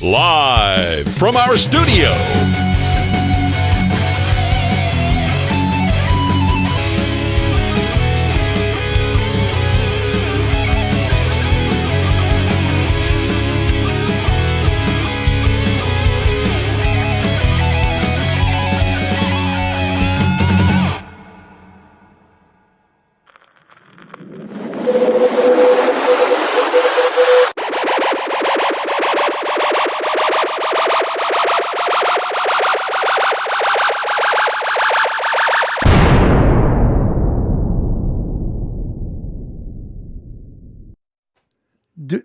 Live from our studio.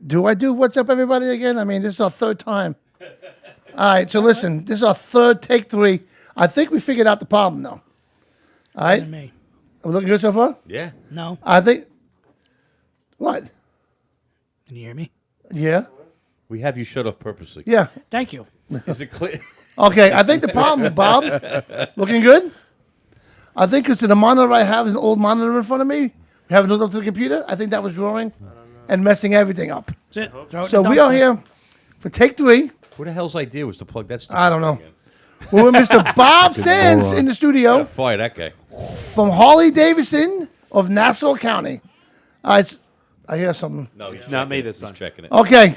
Do I do what's up, everybody, again? I mean, this is our third time. All right, so listen, this is our third take 3. I think we figured out the problem, though. All right? Wasn't me. Are we looking good so far? Yeah. No. I think... What? Can you hear me? Yeah? We have you shut off purposely. Yeah. Thank you. Is it clear? Okay, I think the problem, Bob, looking good? I think because the monitor I have is an old monitor in front of me. Having to look up to the computer, I think that was drawing and messing everything up. That's it. Throw it in So the we are dumpster. here for take 3. What the hell's idea was to plug that stuff? I don't know. We're with Mr. Bob Sands in the studio Fire that guy. from Harley Davidson of Nassau County. I hear something. No, he's not me checking it. this time. He's checking it. Okay,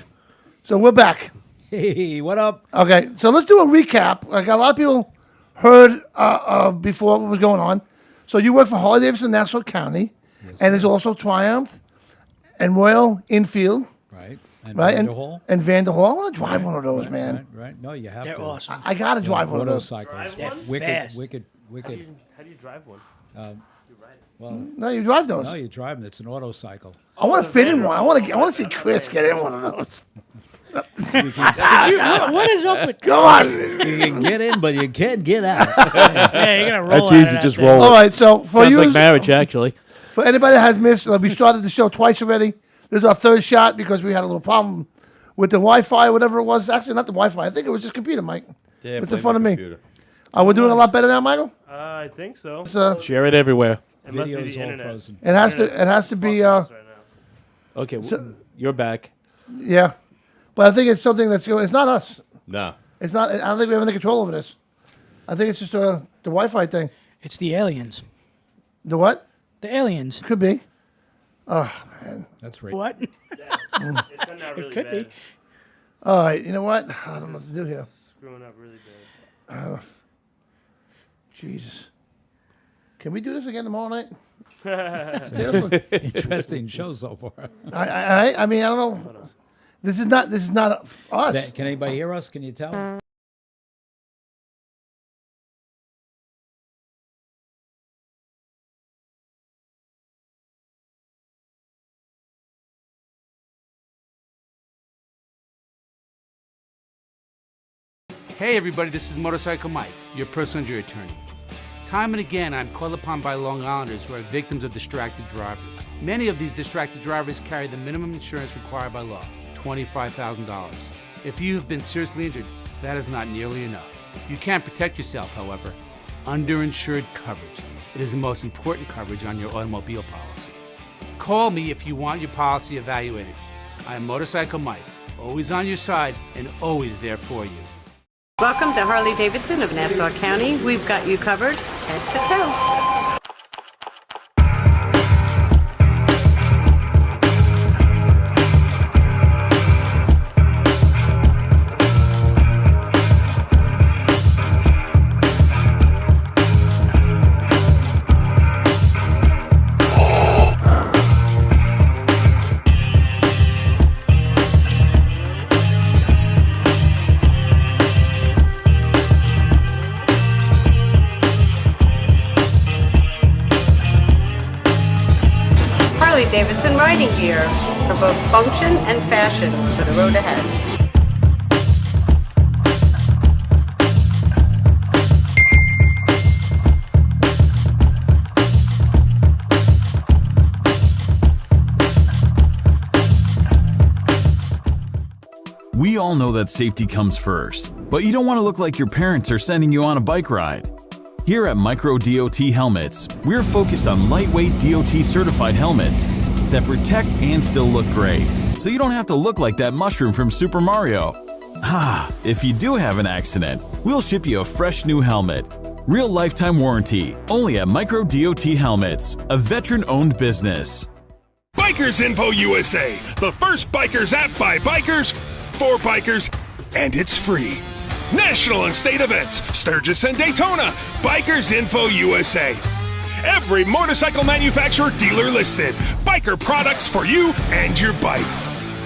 so we're back. Hey, what up? Okay, so let's do a recap. Like a lot of people heard before what was going on. So you work for Harley Davidson, Nassau County, and there's also Triumph and Royal Enfield, Right. And right? Vanderhall. And Vanderhall. I want to drive one of those, man. Right. No, you have They're to. awesome. I got to drive one of those. Motorcycles. They're Wicked, fast. wicked. How do you drive one? Well, No, you drive those. no, you drive them. It's an autocycle. I want to fit in one. I want to see Chris get in one of those. What is up with? Come on. You can get in, but you can't get out. Yeah, you're gonna roll. That's out easy, of just that thing. roll. All right, so for Sounds you, like marriage, actually. for anybody that has missed, we started the show twice already. This is our third shot because we had a little problem with the Wi-Fi, whatever it was. Actually, not the Wi-Fi. I think it was just computer, Mike. Yeah, What's blame in front of the me? computer. We're doing a lot better now, Michael. I think so. So Share it everywhere. It must be Video's the all internet. frozen. it has to be, Fucking us right now. Okay, you're back. yeah. But I think it's something that's going. It's not us. No. It's not. I don't think we have any control over this. I think it's just the Wi-Fi thing. It's the aliens. The what? The aliens. Could be. Oh man. That's right. What? It's been not really could bad. be. All right. You know what? I don't know what to do here. Screwing up really bad. Jesus. Can we do this again tomorrow night? Interesting show so far. I mean, I don't know. This is not us. Can anybody hear us? Can you tell? Hey everybody, this is Motorcycle Mike, your personal injury attorney. Time and again, I'm called upon by Long Islanders who are victims of distracted drivers. Many of these distracted drivers carry the minimum insurance required by law, $25,000. If you have been seriously injured, that is not nearly enough. You can't protect yourself, however. Underinsured coverage. It is the most important coverage on your automobile policy. Call me if you want your policy evaluated. I am Motorcycle Mike, always on your side and always there for you. Welcome to Harley Davidson of Nassau County. We've got you covered head to toe. Harley-Davidson riding gear for both function and fashion for the road ahead. We all know that safety comes first, but you don't want to look like your parents are sending you on a bike ride. Here at Micro DOT Helmets, we're focused on lightweight DOT certified helmets that protect and still look great, so you don't have to look like that mushroom from Super Mario. If you do have an accident, we'll ship you a fresh new helmet. Real lifetime warranty, only at Micro DOT Helmets, a veteran-owned business. Bikers Info USA, the first bikers app by bikers, for bikers, and it's free. National and state events, Sturgis and Daytona, Bikers Info USA. Every motorcycle manufacturer dealer listed. Biker products for you and your bike.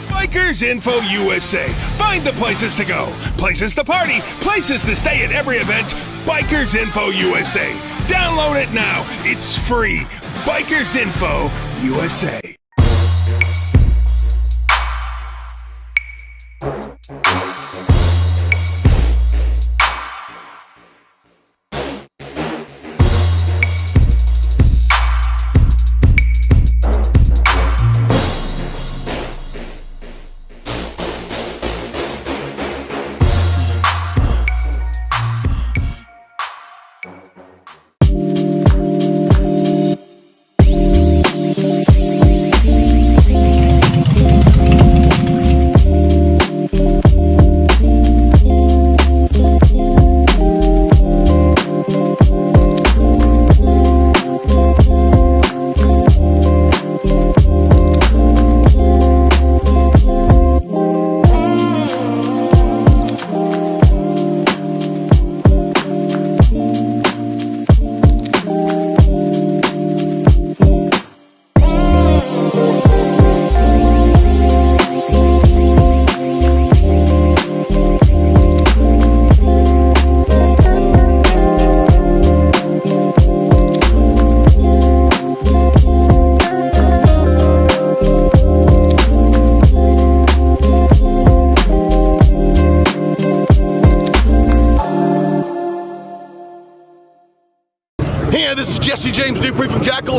Bikers Info USA. Find the places to go, places to party, places to stay at every event. Bikers Info USA. Download it now. It's free. Bikers Info USA.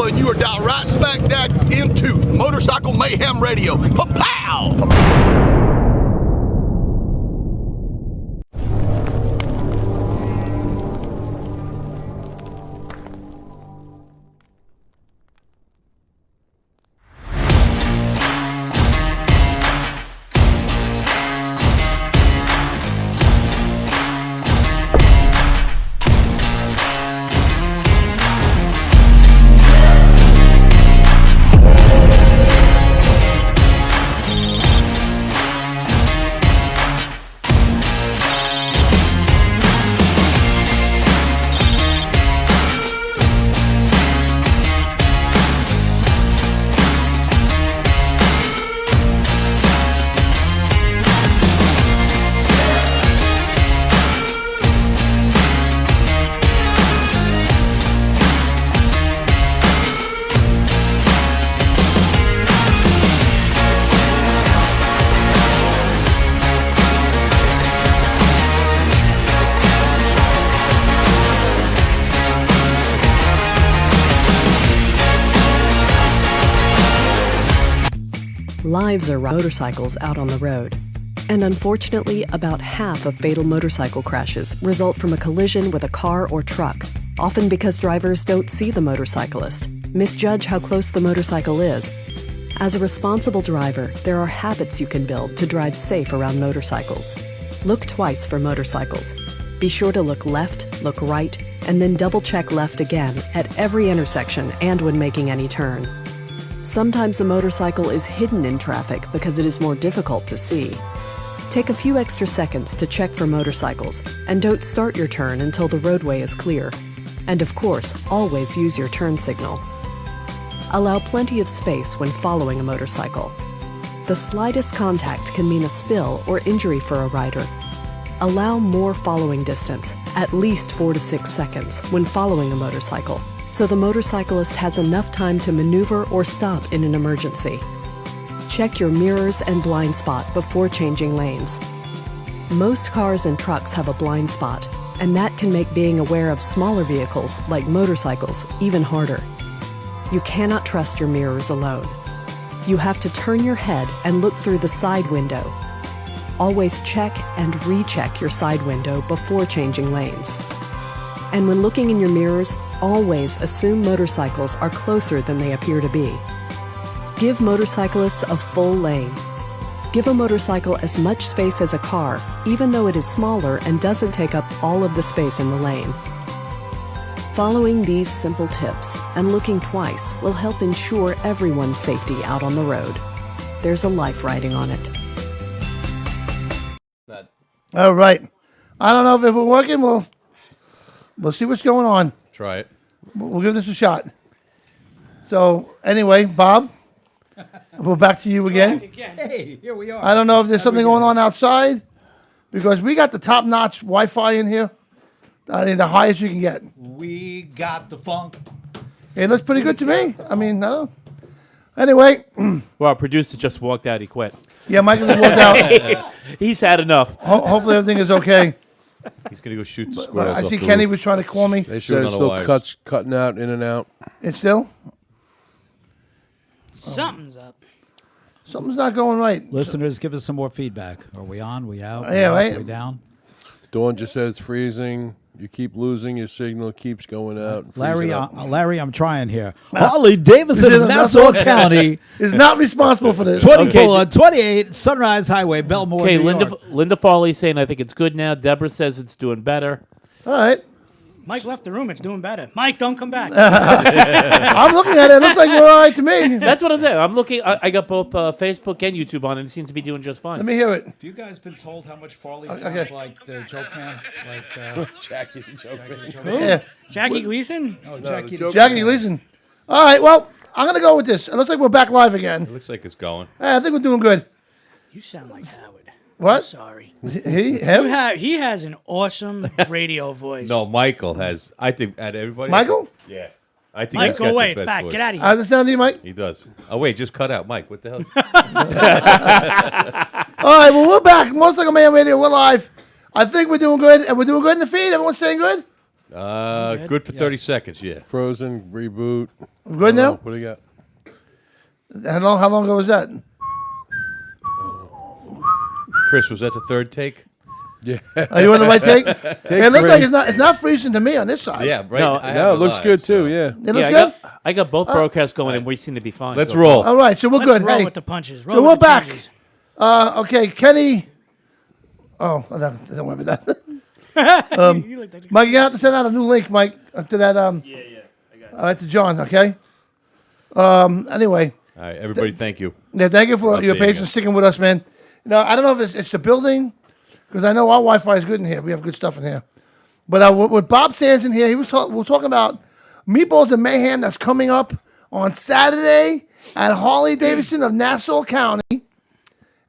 And you are dialed right smack dab into Motorcycle Mayhem Radio. Pa-pow! Lives are motorcycles out on the road. And unfortunately, about half of fatal motorcycle crashes result from a collision with a car or truck, often because drivers don't see the motorcyclist, misjudge how close the motorcycle is. As a responsible driver, there are habits you can build to drive safe around motorcycles. Look twice for motorcycles. Be sure to look left, look right, and then double-check left again at every intersection and when making any turn. Sometimes a motorcycle is hidden in traffic because it is more difficult to see. Take a few extra seconds to check for motorcycles, and don't start your turn until the roadway is clear. And of course, always use your turn signal. Allow plenty of space when following a motorcycle. The slightest contact can mean a spill or injury for a rider. Allow more following distance, at least 4 to 6 seconds, when following a motorcycle, so the motorcyclist has enough time to maneuver or stop in an emergency. Check your mirrors and blind spot before changing lanes. Most cars and trucks have a blind spot, and that can make being aware of smaller vehicles, like motorcycles, even harder. You cannot trust your mirrors alone. You have to turn your head and look through the side window. Always check and recheck your side window before changing lanes. And when looking in your mirrors, always assume motorcycles are closer than they appear to be. Give motorcyclists a full lane. Give a motorcycle as much space as a car, even though it is smaller and doesn't take up all of the space in the lane. Following these simple tips and looking twice will help ensure everyone's safety out on the road. There's a life riding on it. All right. I don't know if we're working. We'll see what's going on. Try it. We'll give this a shot. So anyway, Bob, we're back to you again. Hey, here we are. I don't know if there's something going on outside because we got the top-notch Wi-Fi in here. I mean, the highest you can get. We got the funk. It looks pretty good to me. I mean, I don't. Anyway. Well, our producer just walked out. He quit. Yeah, Michael just walked out. He's had enough. Hopefully everything is okay. He's going to go shoot the But squirrels. I off see the Kenny roof. was trying to call me. They Shoot said on it the still wires. cutting out, in and out. It's still? Something's up. Something's not going right. Listeners, give us some more feedback. Are we on? We out? Yeah, we right. Up, we down? Dawn just said it's freezing. You keep losing. Your signal keeps going out. and Larry, freezing up. Larry, I'm trying here. Harley Davidson of Nassau County is not responsible for this. 2428 Sunrise Highway, Belmore, Okay, New York. Linda Farley's saying I think it's good now. Deborah says it's doing better. All right. Mike left the room. It's doing better. Mike, don't come back. I'm looking at it. It looks like we're all right to me. That's what I'm saying. I'm looking. I got both Facebook and YouTube on, and it seems to be doing just fine. Let me hear it. Have you guys been told how much Farley Okay. sounds like the joke man? Like Jackie the Joke Man. Yeah. Jackie Gleason? Oh, Jackie. the joke Jackie Gleason. All right, well, I'm going to go with this. It looks like we're back live again. It looks like it's going. Hey, I think we're doing good. You sound like Howard. What? Sorry. Him? He has an awesome radio voice. No, Michael has. I think at everybody. Michael? Yeah. I think Mike, he's go got away. the It's best back. voice. Get out of I here. understand you, Mike. He does. Oh wait, just cut out Mike. What the hell? All right, well, we're back. Motorcycle Mayhem Radio. We're live. I think we're doing good, and we're doing good in the feed. Everyone's saying good? Good for 30 seconds. Yeah. Frozen reboot. We're good now? What do you got? How long ago was that? Chris, was that the third take? Yeah. Are you on the right take? Take it looks three. like it's not freezing to me on this side. Yeah, right. No, I No, have it looks live, good too. so- Yeah. It looks I good? got both broadcasts going, and we seem to be fine. Let's so roll. All right, so we're Let's good. roll Hey, with the punches. so Roll we're with the back. changes. Okay, Kenny. Oh, don't worry about that. You look like- Mike, you're going to have to send out a new link, Mike, to that. Yeah. I got All right, to John, okay? Anyway, All right, everybody, thank you. yeah, thank you for your Updating patience us. sticking with us, man. No, I don't know if it's the building, because I know our Wi-Fi is good in here. We have good stuff in here. But with Bob Sands in here, we were talking about Meatballs and Mayhem that's coming up on Saturday at Harley Davidson of Nassau County.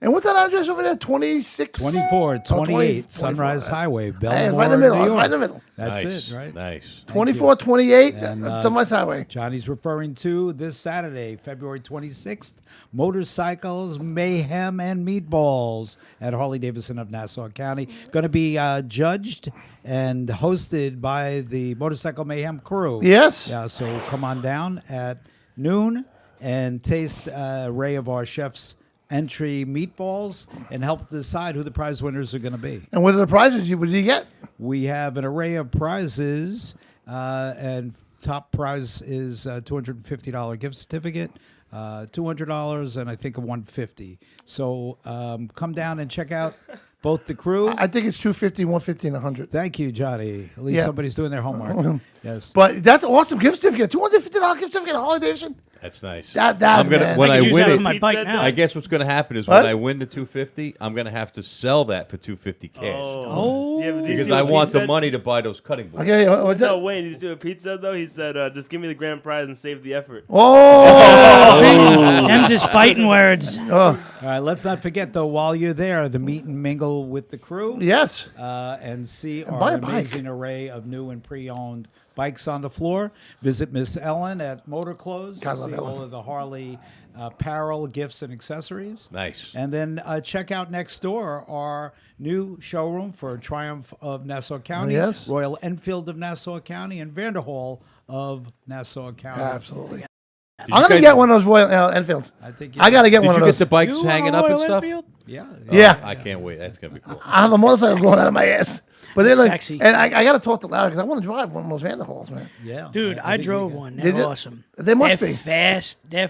And what's that address over there? 26? 2428 Sunrise Highway, Belmore, Hey, it's right in the middle. New York. Right in the middle. That's Nice. it, right? Nice. 2428 And, Sunrise Highway. Johnny's referring to this Saturday, February 26th, Motorcycles, Mayhem, and Meatballs at Harley Davidson of Nassau County. Going to be judged and hosted by the Motorcycle Mayhem crew. Yes. Yeah, so come on down at noon and taste an array of our chef's entry meatballs and help decide who the prize winners are going to be. And what are the prizes what did you get? We have an array of prizes, and top prize is a $250 gift certificate, $200, and I think a $150. So come down and check out both the crew. I think it's 250, 150, and 100. Thank you, Johnny. At least Yeah. somebody's doing their homework. Yes. But that's awesome gift certificate. $250 gift certificate at Harley Davidson. That's nice. That's I'm gonna man. when I I could use win that it. for my bike now. I guess what's going to happen is What? when I win the 250, I'm going to have to sell that for 250 cash Oh. Yeah, but did you because see I what want Pete the said? money to buy those cutting boards. Okay, what's that? No way. Did you see what Pete said though? He said, "Just give me the grand prize and save the effort." Oh, Them's his fighting words. All right, let's not forget, though, while you're there, the meet and mingle with the crew. yes. And see buy our a bike. amazing array of new and pre-owned bikes on the floor. Visit Miss Ellen at Motor Clothes God, to love see Ellen. all of the Harley apparel, gifts, and accessories. Nice. And then check out next door our new showroom for Triumph of Nassau County, Yes. Royal Enfield of Nassau County, and Vanderhall of Nassau County. Absolutely. Did I'm you going to guys- get one of those Royal Enfields. I think I got to get Did one you of get those. the bikes You want hanging a up and Royal stuff? Enfield? Yeah. Yeah. I can't wait. That's going to be cool. I have a motorcycle going out of my ass. But they're like, Sexy. and I got to talk to Larry because I want to drive one of those Vanderhalls, man. Yeah. Dude, I think drove we got- one. Did They're you? awesome. They must They're be. fast. Dude,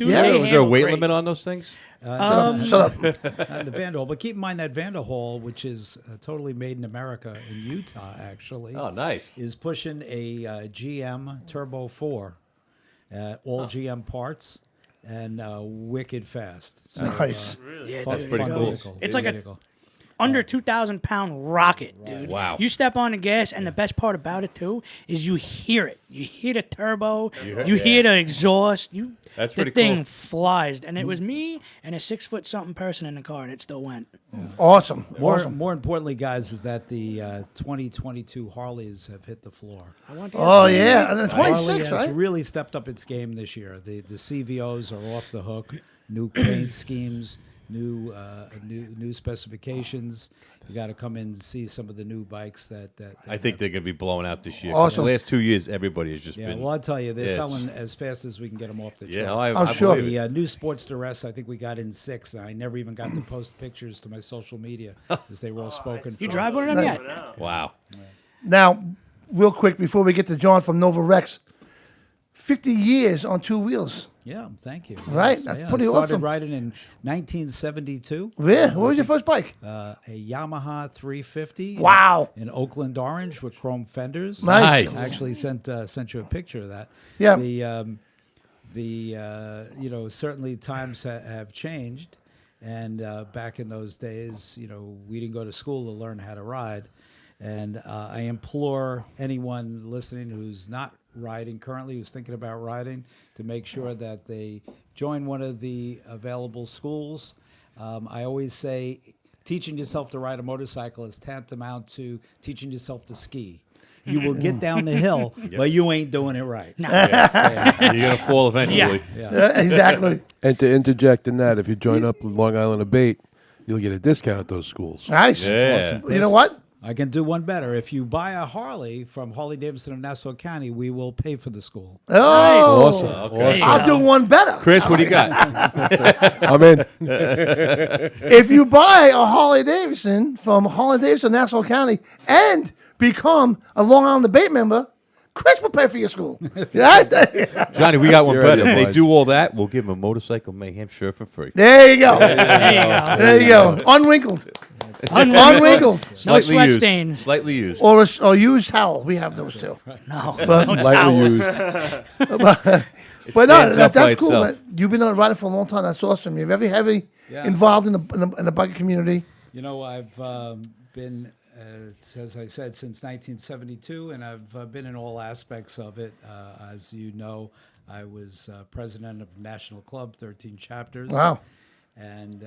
Yeah. they Was there a handle weight great. limit on those things? Shut up. Not the Vanderhall, but keep in mind that Vanderhall, which is totally made in America in Utah, actually. Oh, nice. Is pushing a GM Turbo 4, all GM parts, and wicked fast. So, Nice. Yeah, fun, dude, pretty fun cool. vehicle. It's Good like a vehicle. under 2,000-pound rocket, dude. Wow. You step on the gas, and the best part about it too is you hear it. You hear the turbo. You hear the exhaust. That's the pretty thing cool. flies, and it was me and a 6-foot-something person in the car, and it still went. Awesome. More importantly, guys, is that the 2022 Harleys have hit the floor. Oh, yeah. And then Harley 26, has right? really stepped up its game this year. The CVOs are off the hook. New paint schemes, new specifications. You got to come in and see some of the new bikes that I think they're going to be blowing out this year. Awesome. The last 2 years, everybody has just Yeah, been. well, I'll tell you, they're Yes. selling as fast as we can get them off the truck. Yeah, I'm I sure. believe it. The new Sportster S, I think we got in 6, and I never even got to post pictures to my social media because they were all spoken. You for. drive one of them yet? Wow. Now, real quick, before we get to John from Nova Rex, 50 years on two wheels. Yeah, thank you. Right, Yes, that's yeah. pretty I started awesome. riding in 1972. Yeah. What was your first bike? A Yamaha 350. Wow. In Oakland orange with chrome fenders. Nice. I actually sent you a picture of that. Yeah. Certainly times have changed, and back in those days, we didn't go to school to learn how to ride, and I implore anyone listening who's not riding currently, who's thinking about riding, to make sure that they join one of the available schools. I always say teaching yourself to ride a motorcycle is tantamount to teaching yourself to ski. You will get down the hill, but you ain't doing it right. No. You're going to fall eventually. Exactly. And to interject in that, if you join up with Long Island Abate, you'll get a discount at those schools. Nice. Yeah. You know what? I can do one better. If you buy a Harley from Harley Davidson of Nassau County, we will pay for the school. Oh, Awesome. Okay. I'll do one better. Chris, what do you got? I'm in. If you buy a Harley Davidson from Harley Davidson, Nassau County, and become a Long Island Debate member, Chris will pay for your school. Johnny, we got one You're better. right, If they bud. do all that, we'll give them a Motorcycle Mayhem shirt for free. There you go. There you go. There you go. Unwrinkled. Unwrinkled. No Slightly sweat used. stains. Slightly used. Or used towel. We have those too. No. Lightly used. But no, stands up by that's cool. itself. Man. You've been on riding for a long time. That's awesome. You're very heavy involved in the biking community. I've been, as I said, since 1972, and I've been in all aspects of it. As you know, I was president of National Club, 13 chapters. Wow. And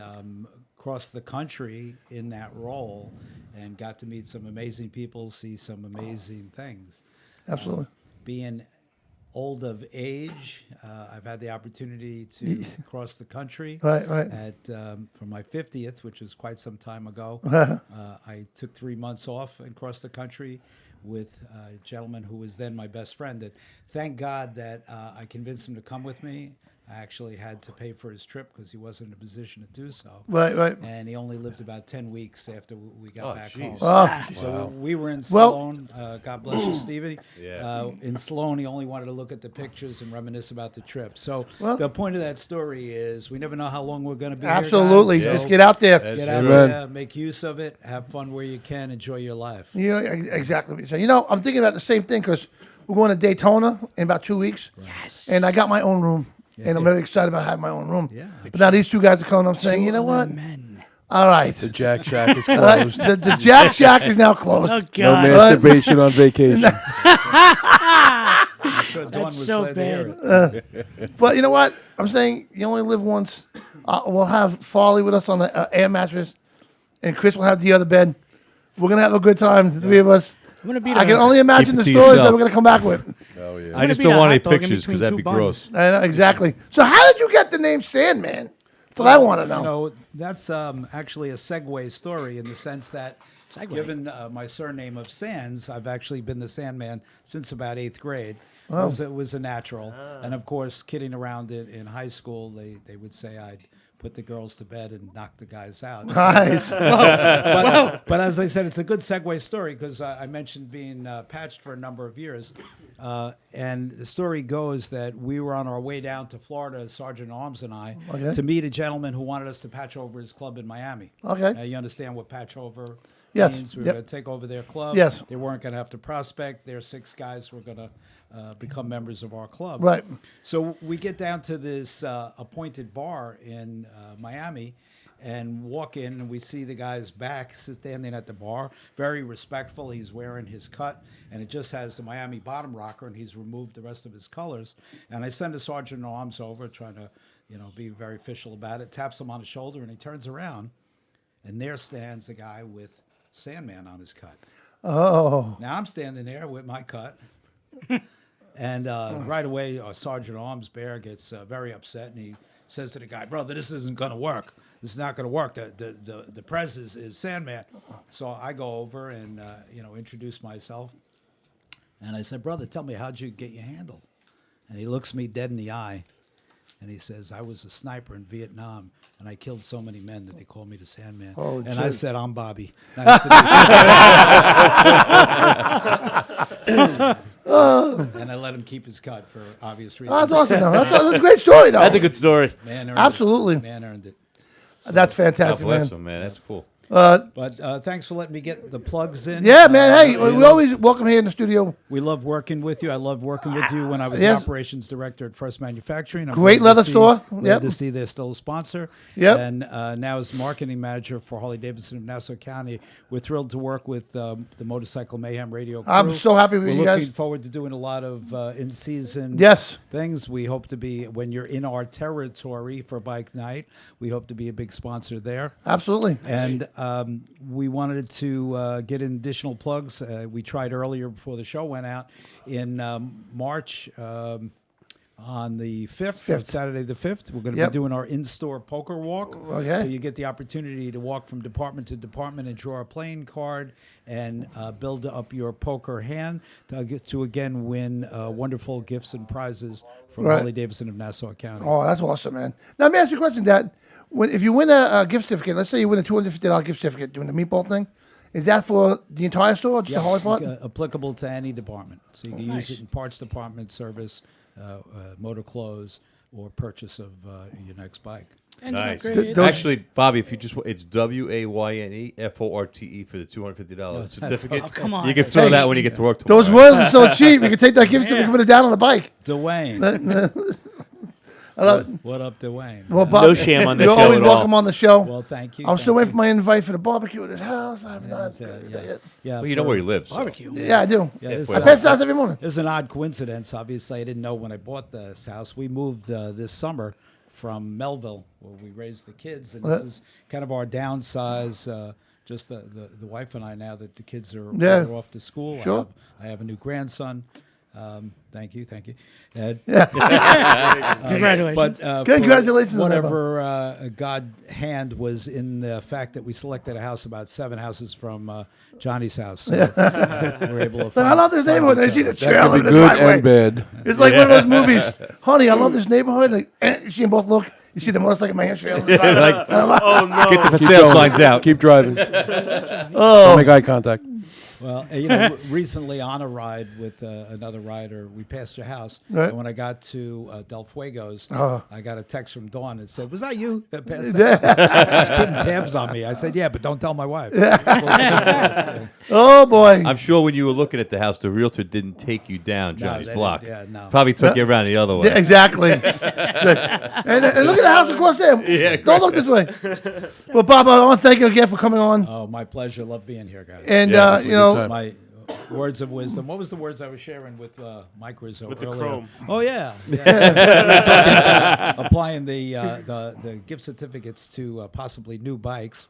across the country in that role, and got to meet some amazing people, see some amazing things. Absolutely. Being old of age, I've had the opportunity to cross the country. Right. For my 50th, which was quite some time ago. I took 3 months off and crossed the country with a gentleman who was then my best friend. That thank God that I convinced him to come with me. I actually had to pay for his trip because he wasn't in a position to do so. Right. And he only lived about 10 weeks after we got back home. Oh. So we were in Sloan. God bless you, Stevie. In Sloan, he only wanted to look at the pictures and reminisce about the trip. So the point of that story is we never know how long we're going to be Absolutely. here, guys. Just get out there. Get out Amen. there, make use of it, have fun where you can, enjoy your life. Exactly what you're saying. I'm thinking about the same thing because we're going to Daytona in about 2 weeks. Yes. And I got my own room. And I'm very excited about having my own room. Yeah. But now these two guys are coming. I'm saying, you know what? Men. All right. The Jack Shack is All right. closed. The Jack Shack is now closed. Oh, No God. masturbation on vacation. I'm sure Dawn was so glad to hear it. But you know what? I'm saying you only live once. We'll have Farley with us on the air mattress, and Chris will have the other bed. We're going to have a good time, the three of us. I'm gonna be I can only imagine Keep the it to stories that yourself. we're going to come back with. Oh, yeah. I just be don't the want any hot dog in pictures between because that'd two be buns. gross. I know, exactly. So how did you get the name Sandman? That's what I want to know. That's actually a segue story in the sense that given my surname of Sands, I've actually been the Sandman since about 8th grade. It was a natural. And of course, kidding around in high school, they would say I'd put the girls to bed and knock the guys out. Nice. But as I said, it's a good segue story because I mentioned being patched for a number of years. And the story goes that we were on our way down to Florida, Sergeant Arms and I, to meet a gentleman who wanted us to patch over his club in Miami. Okay. Now, you understand what patch over means? We were Yep. going to take over their club. Yes. They weren't going to have to prospect. Their 6 guys were going to become members of our club. Right. So we get down to this appointed bar in Miami and walk in, and we see the guy's back standing at the bar, very respectful. He's wearing his cut, and it just has the Miami bottom rocker, and he's removed the rest of his colors. And I send a sergeant at arms over, trying to, be very official about it, taps him on the shoulder, and he turns around, and there stands a guy with Sandman on his cut. Oh. Now I'm standing there with my cut. And right away, Sergeant Arms Bear gets very upset, and he says to the guy, "Brother, this isn't going to work. This is not going to work. The prez is Sandman." So I go over and introduce myself, and I said, "Brother, tell me, how'd you get your handle?" And he looks me dead in the eye, and he says, "I was a sniper in Vietnam, and I killed so many men that they called me the Sandman." Oh, and geez. I said, "I'm Bobby. Nice to meet you." And I let him keep his cut for obvious reasons. That's awesome, though. That's a great story, though. That's a good story. Man earned Absolutely. it. Man earned it. That's God fantastic, bless man. him, man. That's cool. But thanks for letting me get the plugs in. Yeah, man. Hey, we always welcome here in the studio. We love working with you. I loved working with you when I was Yes. the operations director at First Manufacturing. I'm Great glad to leather see- store. Glad Yep. to see they're still a sponsor. Yep. And now as marketing manager for Harley-Davidson of Nassau County, we're thrilled to work with the Motorcycle Mayhem radio crew. I'm so happy with we're you guys. looking forward to doing a lot of in-season Yes. things. We hope to be, when you're in our territory for Bike Night, we hope to be a big sponsor there. Absolutely. And we wanted to get in additional plugs. We tried earlier before the show went out in March on the 5th, Saturday the 5th. We're going to Yep. be doing our in-store poker walk. Okay. So you get the opportunity to walk from department to department and draw a playing card and build up your poker hand to get to, again, win wonderful gifts and prizes from Right. Harley-Davidson of Nassau County. Oh, that's awesome, man. Now, let me ask you a question, Dad. If you win a gift certificate, let's say you win a $250 gift certificate doing the meatball thing, is that for the entire store or just the Harley part? Applicable to any department. So you can use it in parts department, service, motor clothes, or purchase of your next bike. Nice. upgrade. Actually, Bobby, if you just it's WAYNEFORTE for the $250 certificate. Oh, come on. You can fill Hey, that when you get to work Those tomorrow. royals are so cheap. You can take that gift certificate and put it down on the bike. Dwayne. I love it. What up, Dwayne? Well, Bob, No shame on the you're show always at all. welcome on the show. Well, thank you. I'm still thank waiting for my invite for the barbecue at his house. I have not. Yeah, Well, you know where he lives. so. Barbecue. Yeah, I do. Yeah, this I is- pass the house every morning. This is an odd coincidence. Obviously, I didn't know when I bought this house. We moved this summer from Melville, where we raised the kids, and this is kind of our downsize. Just the wife and I, now that the kids are Yeah. off to school. Sure. I have a new grandson. Thank you, Ed. Congratulations. But Congratulations, whatever God hand was in the fact that we selected a house about 7 houses from Johnny's house. So, we're able to. I love this neighborhood. I see the That trailer could in be the good driveway. and bad. It's like one of those movies. Honey, I love this neighborhood. Like, you see them both look. You see the motorcycle Mayhem trailer in the driveway. Like, Oh no! get the for Keep sale going. signs out. Keep driving. Oh, Make eye contact. Well, recently on a ride with another rider, we passed your house. Right. And when I got to Del Fuego's, Oh. I got a text from Dawn that said, "Was that you that passed that?" So she's keeping tabs on me. I said, "Yeah, but don't tell my wife." oh boy. I'm sure when you were looking at the house, the realtor didn't take you down Johnny's they block. didn't. Yeah, no. Probably took you around the other way. Yeah, exactly. and look at the house across there. Yeah, Don't look this way. Well, Bob, I want to thank you again for coming on. Oh, my pleasure. Love being here, guys. And Yeah, you know, time. My words of wisdom. What was the words I was sharing with Mike Rizzo With the earlier? chrome. Oh yeah, We were talking about applying the gift certificates to possibly new bikes.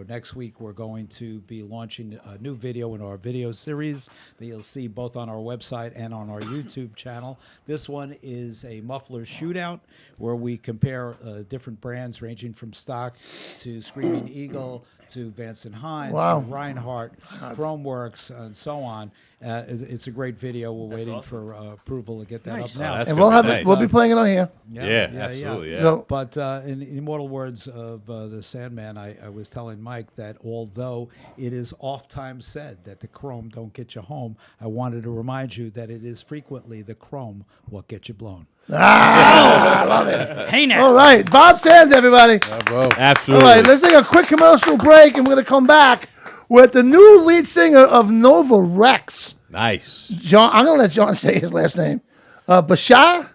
Next week we're going to be launching a new video in our video series that you'll see both on our website and on our YouTube channel. This one is a muffler shootout where we compare different brands ranging from stock to Screaming Eagle to Vance & Hines, Wow. to Reinhardt, Chromeworks, and so on. It's a great video. We're waiting for approval to get that up now. And we'll have it. We'll be playing it on here. Absolutely. Yeah. So- But in immortal words of the Sandman, I was telling Mike that although it is oft-times said that the chrome don't get you home, I wanted to remind you that it is frequently the chrome what gets you blown. I love it. Hey now. All right, Bob Sands, everybody. Absolutely. All right, let's take a quick commercial break, and we're going to come back with the new lead singer of Nova Rex. Nice. John, I'm going to let John say his last name. Bisaha?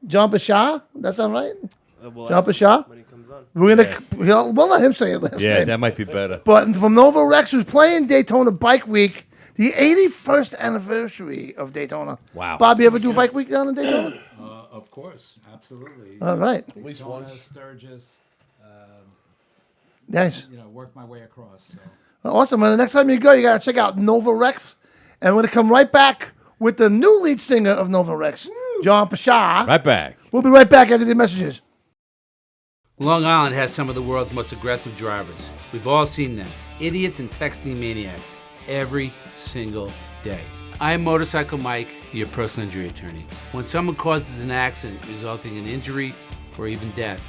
John Bisaha? That sound right? John Bisaha? When he comes on. We'll let him say his last name. Yeah, that might be better. But from Nova Rex, who's playing Daytona Bike Week, the 81st anniversary of Daytona. Wow. Bob, you ever do Bike Week down in Daytona? Of course, absolutely. All right. At least once. Sturgis. Nice. Work my way across. So. Awesome. And the next time you go, you got to check out Nova Rex. And we're going to come right back with the new lead singer of Nova Rex, John Bisaha. Right back. We'll be right back after the messages. Long Island has some of the world's most aggressive drivers. We've all seen them. Idiots and texting maniacs. Every single day. I'm Motorcycle Mike, your personal injury attorney. When someone causes an accident resulting in injury or even death,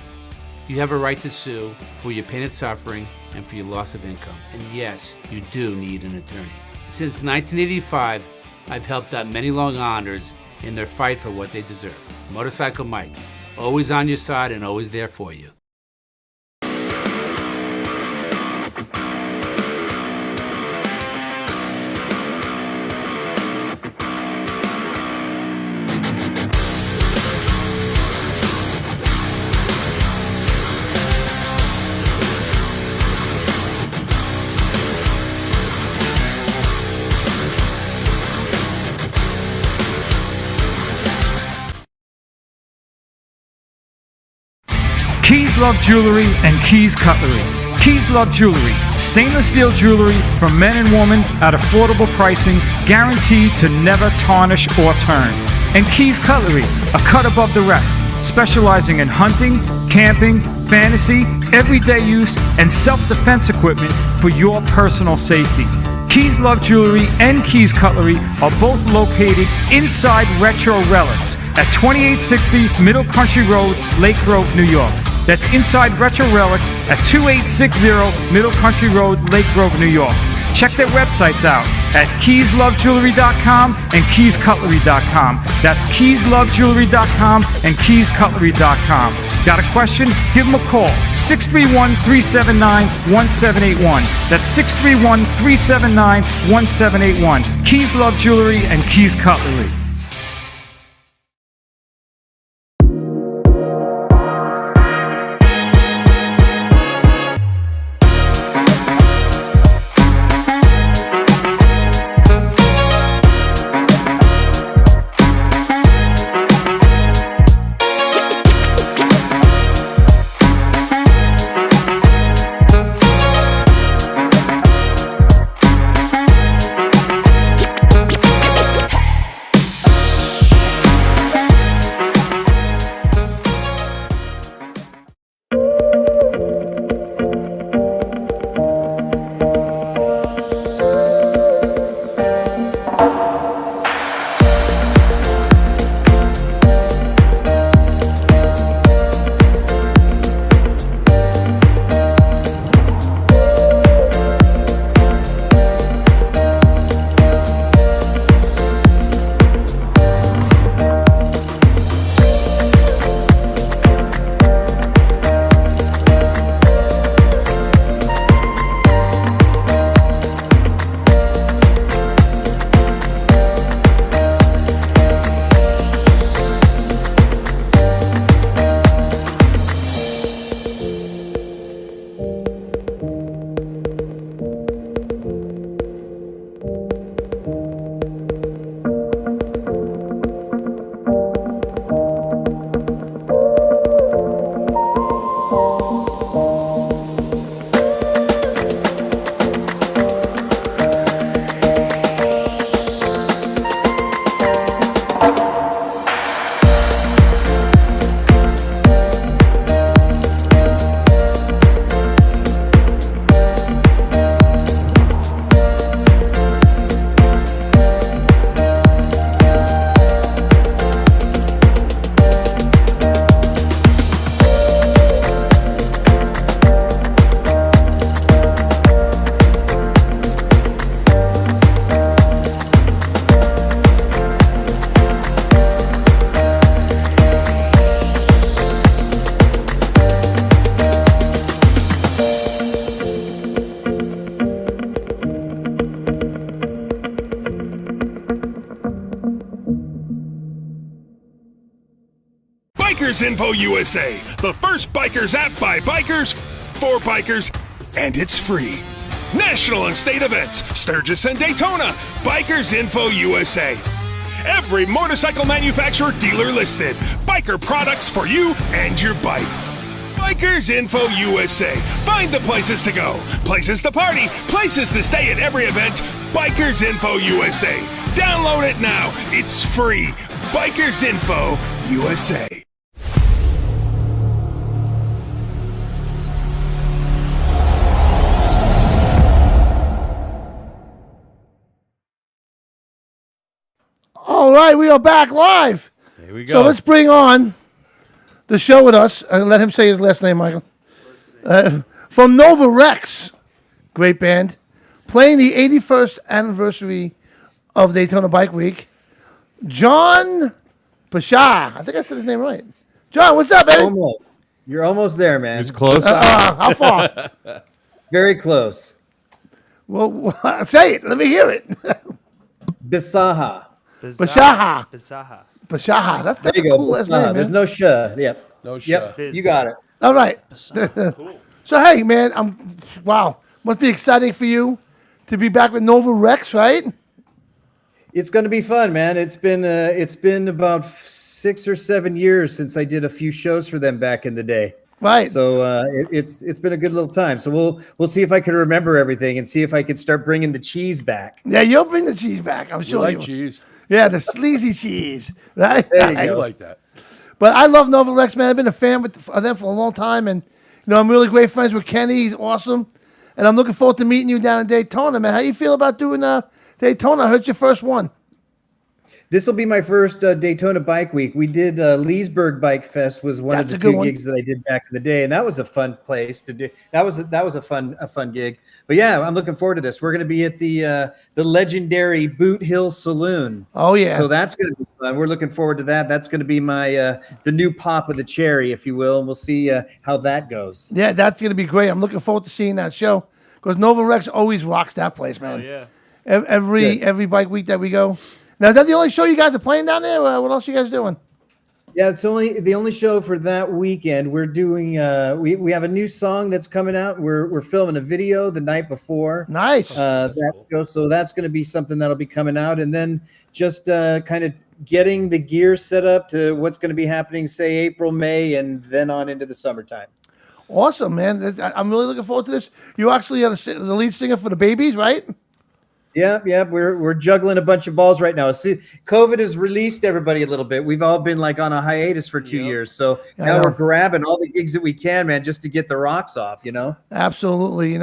you have a right to sue for your pain and suffering and for your loss of income. And yes, you do need an attorney. Since 1985, I've helped out many Long Islanders in their fight for what they deserve. Motorcycle Mike, always on your side and always there for you. Keys Love Jewelry and Keys Cutlery. Keys Love Jewelry, stainless steel jewelry for men and women at affordable pricing, guaranteed to never tarnish or turn. And Keys Cutlery, a cut above the rest, specializing in hunting, camping, fantasy, everyday use, and self-defense equipment for your personal safety. Keys Love Jewelry and Keys Cutlery are both located inside Retro Relics at 2860 Middle Country Road, Lake Grove, New York. That's inside Retro Relics at 2860 Middle Country Road, Lake Grove, New York. Check their websites out at keyslovejewelry.com and keyscutlery.com. That's keyslovejewelry.com and keyscutlery.com. Got a question? Give them a call. 631-379-1781. That's 631-379-1781. Keys Love Jewelry and Keys Cutlery. Bikers Info USA, the first bikers app by bikers, for bikers, and it's free. National and state events, Sturgis and Daytona, Bikers Info USA. Every motorcycle manufacturer dealer listed. Biker products for you and your bike. Bikers Info USA. Find the places to go, places to party, places to stay at every event. Bikers Info USA. Download it now. It's free. Bikers Info USA. All right, we are back live. Here we go. So let's bring on the show with us. Let him say his last name, Michael. From Nova Rex, great band, playing the 81st anniversary of Daytona Bike Week. John Bisaha. I think I said his name right. John, what's up, baby? Almost. You're almost there, man. It's close. How far? Very close. Well, say it. Let me hear it. Bisaha. Bisaha. Bisaha. Bisaha. That's There a you go. cool last Bisaha. name, There's man. no sh. Yep. No sh. Yep. You got it. All right. So, hey, man, wow. Must be exciting for you to be back with Nova Rex, right? It's going to be fun, man. It's been about 6 or 7 years since I did a few shows for them back in the day. Right. So it's been a good little time. So we'll see if I can remember everything and see if I can start bringing the cheese back. Yeah, you'll bring the cheese back. I'm sure. You like will. cheese? Yeah, the sleazy cheese, right? There you I go. like that. But I love Nova Rex, man. I've been a fan of them for a long time, and I'm really great friends with Kenny. He's awesome, and I'm looking forward to meeting you down in Daytona, man. How you feel about doing Daytona? I heard your first one. This will be my first Daytona Bike Week. We did Leesburg Bike Fest was one That's of a the good two one. gigs that I did back in the day, and that was a fun place to do. That was a fun gig. But yeah, I'm looking forward to this. We're going to be at the legendary Boot Hill Saloon. Oh yeah. So that's going to be fun. We're looking forward to that. That's going to be my the new pop of the cherry, if you will, and we'll see how that goes. Yeah, that's gonna be great. I'm looking forward to seeing that show because Nova Rex always rocks that place, man. Oh, yeah. Every bike week that we go. Now, is that the only show you guys are playing down there? What else are you guys doing? Yeah, it's the only show for that weekend. We're doing we have a new song that's coming out. We're filming a video the night before. Nice. So that's going to be something that'll be coming out, and then just kind of getting the gear set up to what's going to be happening, say April, May, and then on into the summertime. Awesome, man. I'm really looking forward to this. You actually are the lead singer for the Babies, right? Yeah. We're juggling a bunch of balls right now. See, COVID has released everybody a little bit. We've all been like on a hiatus for 2 years, so now we're grabbing all the gigs that we can, man, just to get the rocks off. Absolutely,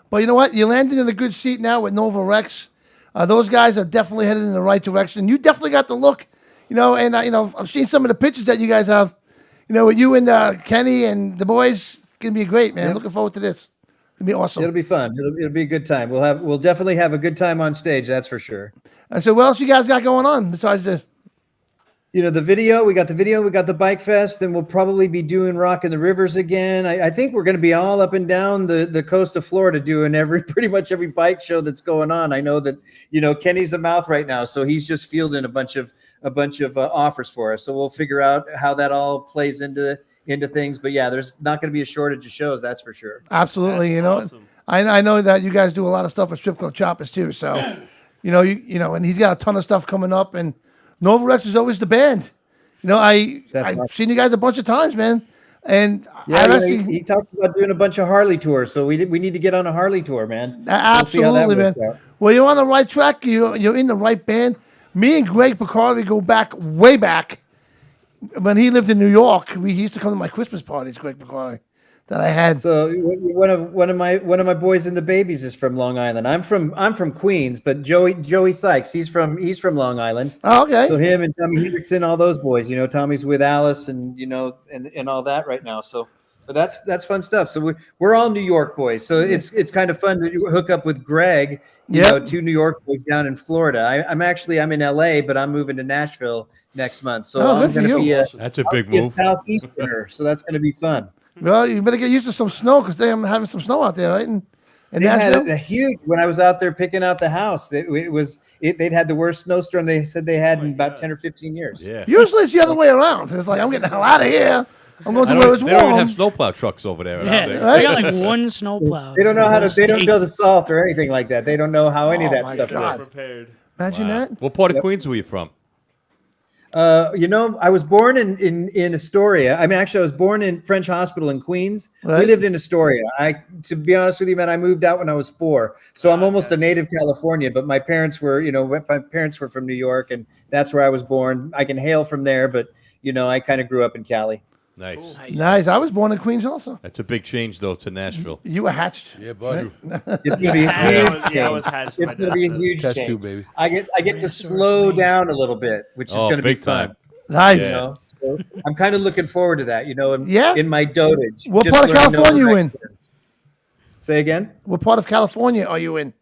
But you know what? You landed in a good seat now with Nova Rex. Those guys are definitely headed in the right direction. You definitely got the look, and I've seen some of the pictures that you guys have, with you and Kenny and the boys. Gonna be great, man. Yep. Looking forward to this. It'll be awesome. It'll be fun. It'll be a good time. We'll definitely have a good time on stage. That's for sure. So what else you guys got going on besides this? The video. We got the Bike Fest. Then we'll probably be doing Rock in the Rivers again. I think we're going to be all up and down the coast of Florida doing pretty much every bike show that's going on. I know that Kenny's a mouth right now, so he's just fielding a bunch of offers for us. So we'll figure out how that all plays into things. But yeah, there's not going to be a shortage of shows, that's for sure. Absolutely. Awesome. I know that you guys do a lot of stuff at Strip Club Choppers too. So, and he's got a ton of stuff coming up, and Nova Rex is always the band. I've seen you guys a bunch of times, man. And he talks about doing a bunch of Harley tours, so we need to get on a Harley tour, man. Absolutely, man. Well, you're on the right track. You're in the right band. Me and Greg Picardi go way back. When he lived in New York, he used to come to my Christmas parties, Greg Picardi, that I had. So one of my boys in the Babies is from Long Island. I'm from Queens, but Joey Sykes, he's from Long Island. Oh, okay. So him and Tommy Hendrickson, all those boys. Tommy's with Alice and and all that right now. So but that's fun stuff. So we're all New York boys. So it's kind of fun to hook up with Greg. Two New York boys down in Florida. I'm in LA, but I'm moving to Nashville next month. So I'm going to be that's a big move. Southeasterner. So that's going to be fun. Well, you better get used to some snow because they're having some snow out there, right? And in They had Nashville? a huge. When I was out there picking out the house, they'd had the worst snowstorm they said they had in about 10 or 15 years. Yeah. Usually it's the other way around. It's like, I'm getting the hell out of here. I'm going to where it's They don't even warm. have snowplow trucks over there. Yeah, They they got like one snowplow. They don't know how to. They don't State. know the salt or anything like that. They don't know how any of that my stuff God. works. Imagine that. What part of Queens were you from? I was born in Astoria. I mean, actually, I was born in French Hospital in Queens. Right. We lived in Astoria. To be honest with you, man, I moved out when I was 4, so I'm almost a native California. But my parents were from New York, and that's where I was born. I can hail from there, but I kind of grew up in Cali. Nice. Nice. I was born in Queens also. That's a big change, though, to Nashville. You were hatched. Yeah, buddy. It's gonna be a huge I was hatched. It's gonna be a huge Test change. tube, baby. I get to slow down a little bit, which is Oh, gonna be big fun. time. Nice. So I'm kind of looking forward to that. Yeah? In my dotage. What just part of learning California those you in? extras. Say again. What part of California are you in?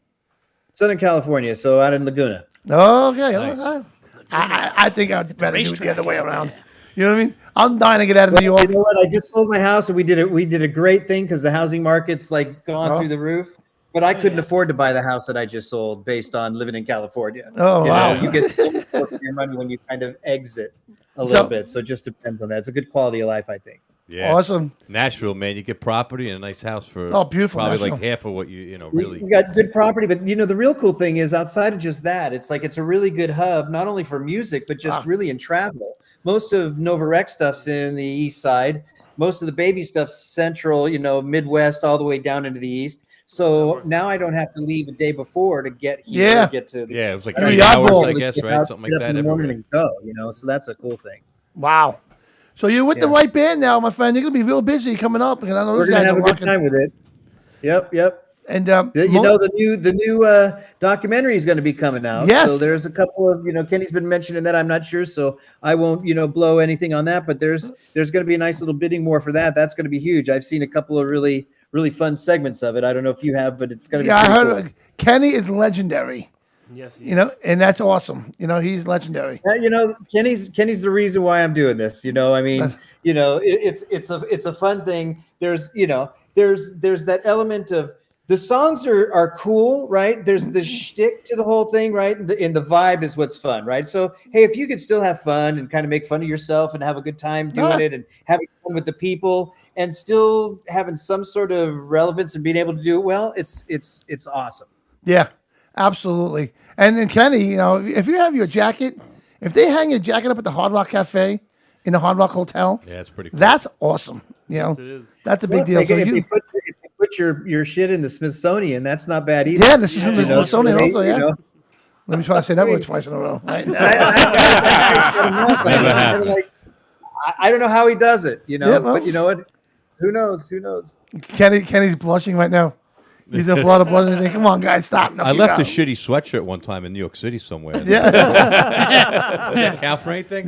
Southern California, so out in Laguna. Okay. Nice. I think I'd rather do it the racetrack other way out around. there. You know what I mean? I'm dying to get out of New York. You know what? I just sold my house, and we did a great thing because the housing market's like gone through the roof. But I couldn't afford to buy the house that I just sold based on living in California. Oh, wow. You get so much more for your money when you kind of exit a little bit. So it just depends on that. It's a good quality of life, I think. Yeah. Awesome. Nashville, man, you get property and a nice house for Beautiful probably Nashville. like half of what you really. We got good property, but the real cool thing is outside of just that, it's a really good hub, not only for music, but just really in travel. Most of Nova Rex stuff's in the east side. Most of the baby stuff's central, Midwest, all the way down into the east. So now I don't have to leave a day before to get here. Yeah. Get to Yeah, it was like You're 3 the hours, oddball. I guess, get right? out, Something get like up that. in the morning Everywhere. and go. So that's a cool thing. Wow. So you're with the Yeah. right band now, my friend. You're gonna be real busy coming up, because I know We're these gonna guys have are a good rocking. time with it. Yep. And The new documentary is going to be coming out. Yes. So there's a couple of Kenny's been mentioning that. I'm not sure, so I won't blow anything on that. But there's going to be a nice little bidding war for that. That's going to be huge. I've seen a couple of really fun segments of it. I don't know if you have, but it's going to be. I pretty heard cool. Kenny is legendary. Yes. And that's awesome. He's legendary. Kenny's the reason why I'm doing this. I mean, it's a fun thing. There's that element of the songs are cool, right? There's the shtick to the whole thing, right? And the vibe is what's fun, right? So hey, if you could still have fun and kind of make fun of yourself and have a good time doing it and having fun with the people and still having some sort of relevance and being able to do it well, it's awesome. Yeah, absolutely. And then Kenny, if you have your jacket, if they hang your jacket up at the Hard Rock Cafe in the Hard Rock Hotel, Yeah, it's pretty cool. that's awesome. Yes, it is. That's a big Well, deal. if they put your shit in the Smithsonian, that's not bad either. Yeah, this is in the Smithsonian also, yeah. You know? Let me try to say that word twice in a row. Right? Never happened. I don't know how he does it, Yeah, well. but you know what? Who knows? Kenny's blushing right now. He's in Florida blushing. He's saying, "Come on, guys, stop!" No, I you left go. a shitty sweatshirt one time in New York City somewhere. Yeah. Does that count for anything?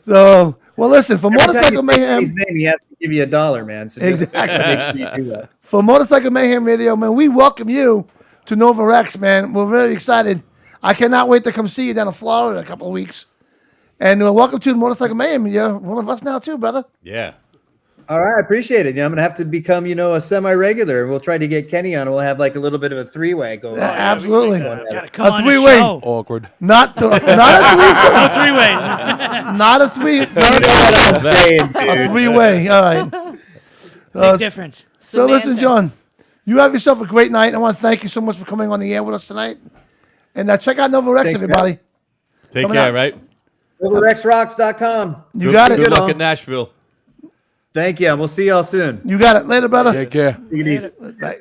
So, well, listen, for Every time Motorcycle you say Mayhem, his name, he has to give you $1, man. So just Exactly. make sure you do that. for Motorcycle Mayhem Radio, man, we welcome you to Nova Rex, man. We're really excited. I cannot wait to come see you down in Florida in a couple of weeks. And welcome to Motorcycle Mayhem. You're one of us now, too, brother. Yeah. All right, I appreciate it. I'm gonna have to become, a semi-regular, and we'll try to get Kenny on. We'll have like a little bit of a three-way going. Yeah, absolutely. Come A on the three-way. show. Awkward. Not a threesome. Three-way. Not a three. I'm saying, A dude. three-way. All right. Big difference. So listen, John, you have yourself a great night. I want to thank you so much for coming on the air with us tonight. And check out Nova Rex, Thanks, everybody. Take Coming care, up. right? OverRexRocks.com. You got it. Good luck in Nashville. Thank you. We'll see y'all soon. You got it. Later, brother. Take care. Take it easy. Right.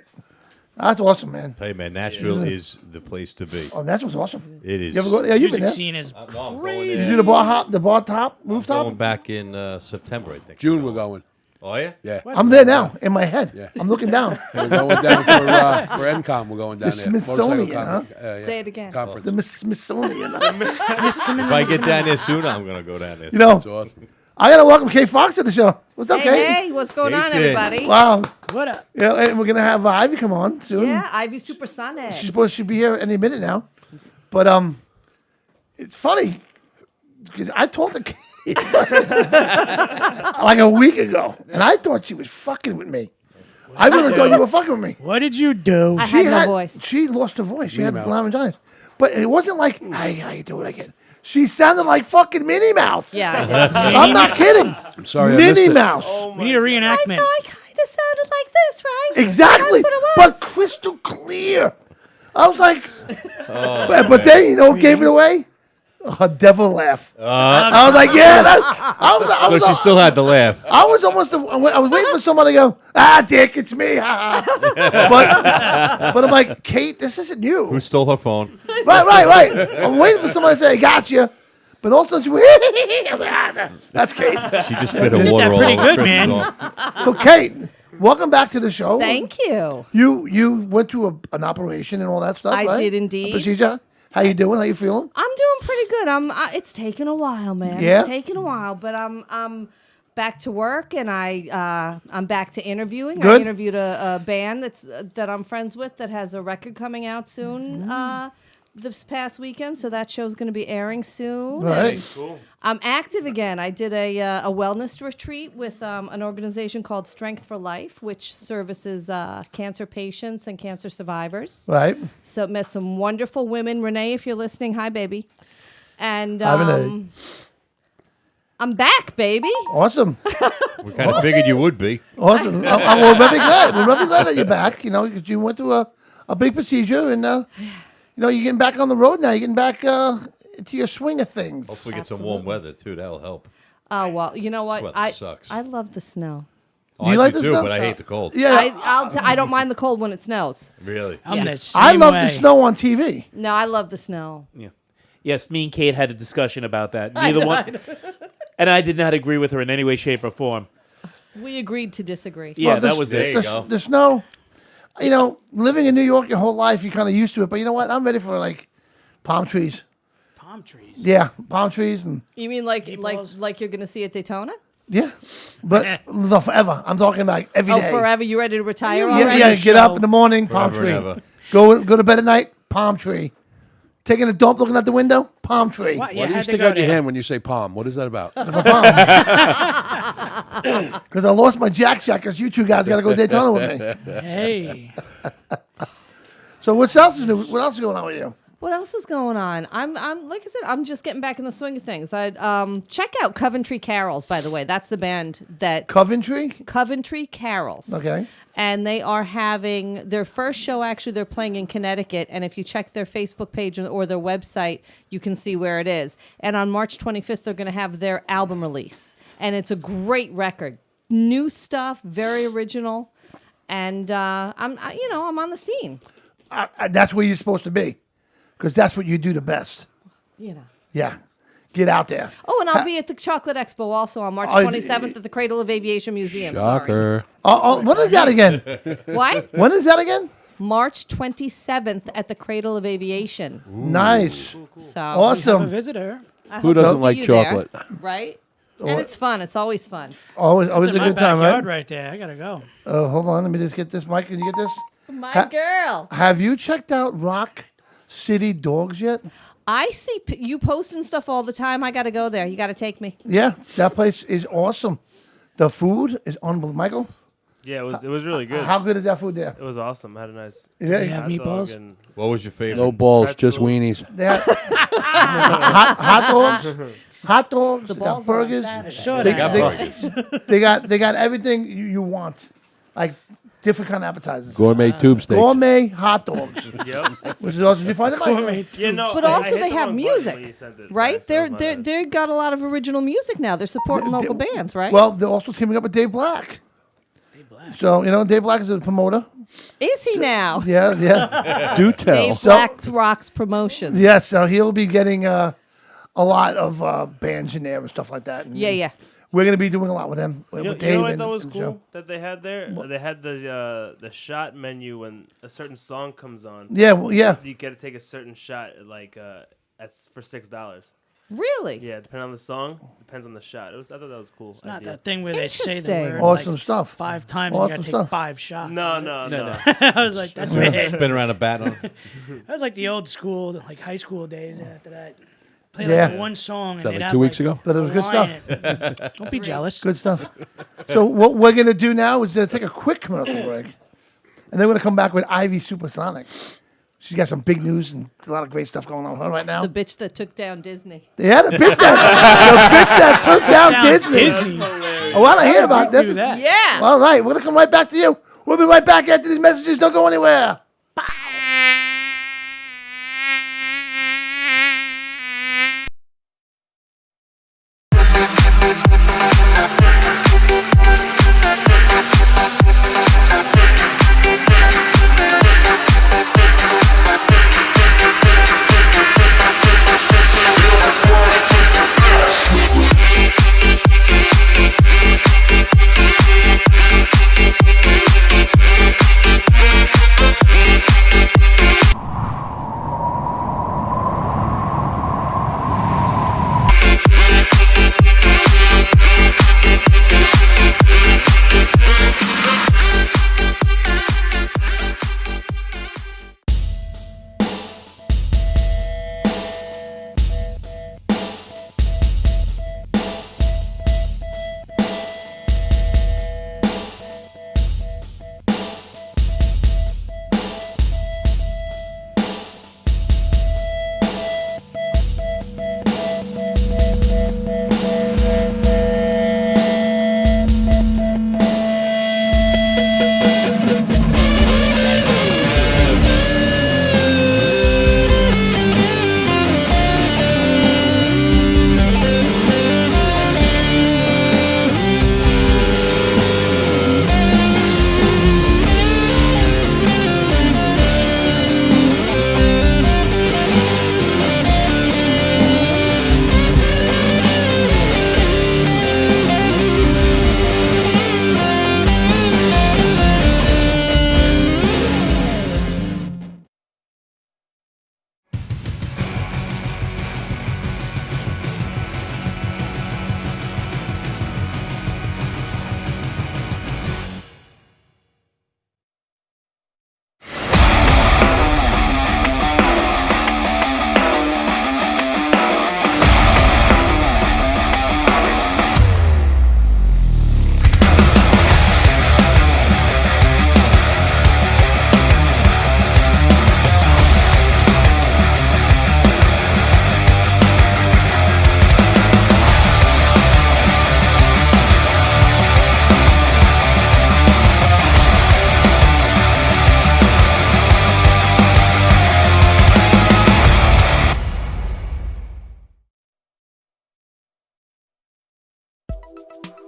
That's awesome, man. Tell you, man, Nashville is the place to be. Oh, that was awesome. It is. You ever go? Yeah, you've been Music there. scene is No, I'm going crazy. Did you there. do the bar top, I'm rooftop? going back in September, I think. June we're going. Oh, yeah? Yeah. I'm there now, in my head. Yeah. I'm looking down. We're going down for NCOM. We're going down The there. Smithsonian, Motorcycle Say it again. Conference. The Smithsonian. If I get down there soon, I'm going to go down there. That's awesome. I got to welcome Kay Fox to the show. What's up, Kay? Hey, what's going on, Jason. everybody? Wow. What up? Yeah, and we're going to have Ivy come on soon. Yeah, Ivy Supersonic. She's supposed to be here any minute now. But it's funny because I talked to Kay like a week ago, and I thought she was fucking with me. I really thought you were fucking with me. What did you do? I had no voice. She lost her voice. She had Mouse. laryngitis. But it wasn't like, hey, how you doing again? She sounded like fucking Minnie Mouse. Yeah, I did. I'm not kidding. I'm sorry, I missed Minnie it. Mouse. We need a reenactment. I kind of sounded like this, right? Exactly. That's what it But was. crystal clear. I was like, but then, you know what gave it away? A devil laugh. I was like, yeah. I was So she still had to laugh. I was waiting for somebody to go, Dick, it's me. but I'm like, Kate, this isn't you. Who stole her phone? Right. I'm waiting for somebody to say, I got you. But all of a sudden she went, I was like, that's Kate. She just spit her did water that all pretty over good, Chris's man. arm. So, Kate, welcome back to the show. Thank you. You went through an operation and all that stuff, I right? did indeed. A procedure. How you doing? How you feeling? I'm doing pretty good. It's taken a while, man. Yeah? It's taken a while, but I'm back to work, and I'm back to interviewing. Good. I interviewed a band that I'm friends with that has a record coming out soon. This past weekend, so that show's going to be airing soon. Right. Cool. I'm active again. I did a wellness retreat with an organization called Strength for Life, which services cancer patients and cancer survivors. Right. So met some wonderful women. Renee, if you're listening, hi, baby. And Hi, Renee. I'm back, baby. Awesome. We kind of figured you would be. Awesome. We're really glad. We're really glad that you're back. You know, 'cause you went through a big procedure, and you know, you're getting back on the road now. You're getting back into your swing of things. Hopefully get some warm weather, too. That'll help. Oh, well, you know what? This weather sucks. I love the snow. Oh, Do you I like do the too, snow? but I hate the cold. Yeah. I don't mind the cold when it snows. Really? I'm the I same love way. the snow on TV. No, I love the snow. Yeah. Yes, me and Kate had a discussion about that. Neither one, and I did not agree with her in any way, shape, or form. We agreed to disagree. Yeah, Well, that was there it. you go. The snow, you know, living in New York your whole life, you're kind of used to it. But you know what? I'm ready for like palm trees. Palm trees. Yeah, palm trees and You mean like you're going to see at Daytona? yeah, but the forever. I'm talking like every Oh, day. forever? You ready to retire Yeah, already? yeah. Get up in the morning, palm Forever tree. and ever. Go to bed at night, palm tree. Taking a dump, looking out the window, palm tree. What? Why do you had to stick go out your there. hand when you say palm? What is that about? Because I lost my jack because you two guys got to go to Daytona with me. Hey. So what else is new? What else is going on with you? What else is going on? I'm like I said, I'm just getting back in the swing of things. I check out Coventry Carols, by the way. That's the band that Coventry Carols. Okay. And they are having their first show. Actually, they're playing in Connecticut. And if you check their Facebook page or their website, you can see where it is. And on March 25th, they're going to have their album release, and it's a great record, new stuff, very original. And I'm on the scene. That's where you're supposed to be, because that's what you do the best. You know. Yeah, get out there. Oh, and I'll be at the Chocolate Expo also on March 27th at the Cradle of Aviation Museum. Shocker. When is that again? What? When is that again? March 27th at the Cradle of Aviation. Nice. So Awesome. Have a visitor. I Who hope to doesn't see like you there, chocolate? right? And it's fun. It's always fun. Always It's a in my good time, backyard right? right there. I gotta go. Hold on, let me just get this mic. Can you get this? My girl. Have you checked out Rock City Dogs yet? I see you posting stuff all the time. I got to go there. You got to take me. Yeah, that place is awesome. The food is unbelievable. Michael, Yeah, it was really good. how good is that food there? It was awesome. I had a nice Yeah. They have hot dog meatballs? and What was your favorite? No balls, just Pretzels. weenies. They have hot dogs. Hot dogs. The They balls got are on burgers. Saturday. I saw They, that. they got everything you want, like different kind of appetizers. Gourmet tube steaks. Gourmet hot dogs, Yep. which is awesome. Did you find it, Michael? Gourmet Yeah, no, But I also hit they the have wrong button when you music, sent it. right? So They've got a lot of original music now. They're supporting local bands, right? Well, they're also teaming up with Dave Black. So Dave Black is a promoter. Is he now? Yeah, yeah. Do tell. Dave Black Rocks Promotions. Yes, so he'll be getting a lot of bands in there and stuff like that. And Yeah. We're going to be doing a lot with them. With You Dave know what and, that was and cool Joe. that they had there? They had the shot menu when a certain song comes on. Yeah, well, yeah. You get to take a certain shot that's for $6. Really? Yeah, depending on the song, depends on the shot. I thought that was cool. It's not idea. that thing where they say the Interesting. word Awesome like stuff. 5 times Awesome and you gotta stuff. take 5 shots. No. I was like, that's weird. Spin around a bat on. That was like the old school, like high school days after that. play Yeah. like one song. Is and that they'd like have, 2 weeks ago? But it was good line stuff. it. Don't be jealous. Good stuff. So what we're going to do now is take a quick commercial break. And then we're going to come back with Ivy Supersonic. She's got some big news and a lot of great stuff going on right now. The bitch that took down Disney. Yeah, the bitch that took down Disney. I want to hear about this. Yeah. All right, we're going to come right back to you. We'll be right back after these messages. Don't go anywhere.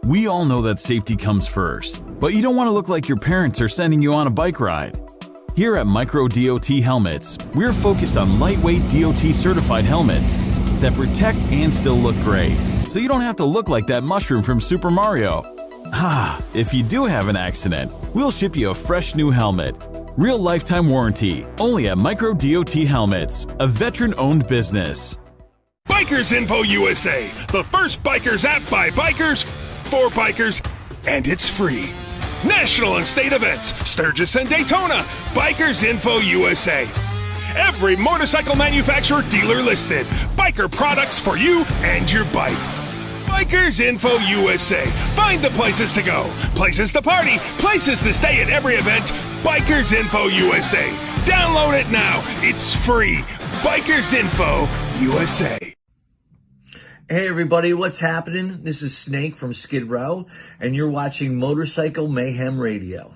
We all know that safety comes first, but you don't want to look like your parents are sending you on a bike ride. Here at Micro DOT Helmets, we're focused on lightweight DOT certified helmets that protect and still look great, so you don't have to look like that mushroom from Super Mario. If you do have an accident, we'll ship you a fresh new helmet. Real lifetime warranty, only at Micro DOT Helmets, a veteran-owned business. Bikers Info USA, the first bikers app by bikers, for bikers, and it's free. National and state events, Sturgis and Daytona, Bikers Info USA. Every motorcycle manufacturer dealer listed. Biker products for you and your bike. Bikers Info USA. Find the places to go, places to party, places to stay at every event. Bikers Info USA. Download it now. It's free. Bikers Info USA. Hey everybody, what's happening? This is Snake from Skid Row, and you're watching Motorcycle Mayhem Radio.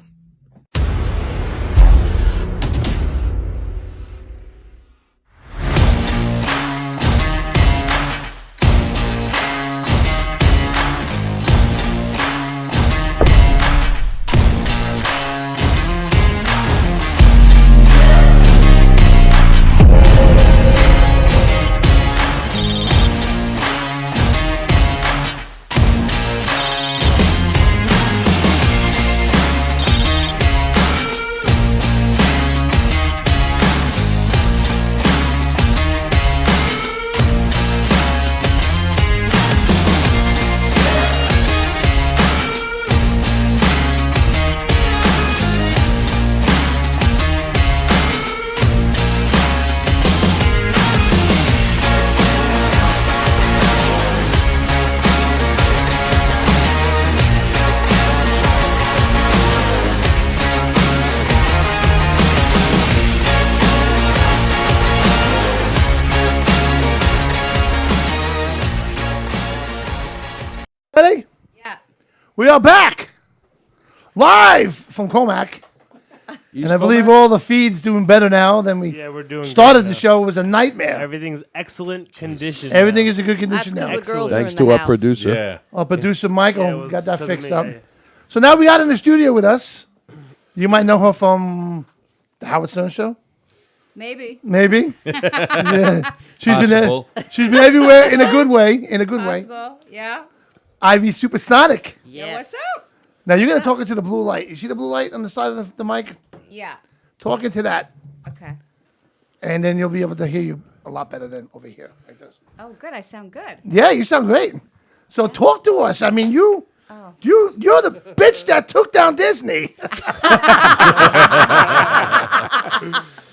We are back live from Comac. East And I believe Comac? all the feeds doing better now than we We're doing started good the now. show. It was a nightmare. Everything's excellent condition. Everything now. is in good condition now. Thanks to our producer. Yeah. Our producer Michael Yeah, it was got that 'cause of fixed me, up. yeah. So now we got in the studio with us. You might know her from the Howard Stern Show. Maybe. Maybe. Yeah. Possible. She's been everywhere in a good way. In a good way. Possible. Yeah. Ivy Supersonic. Yeah. What's up? Now you're gonna talk into the blue light. You see the blue light on the side of the mic? Yeah. Talk into that, Okay. and then you'll be able to hear you a lot better than over here, like this. Oh, good. I sound good. Yeah, you sound great. So talk to us. I mean, you're the bitch that took down Disney.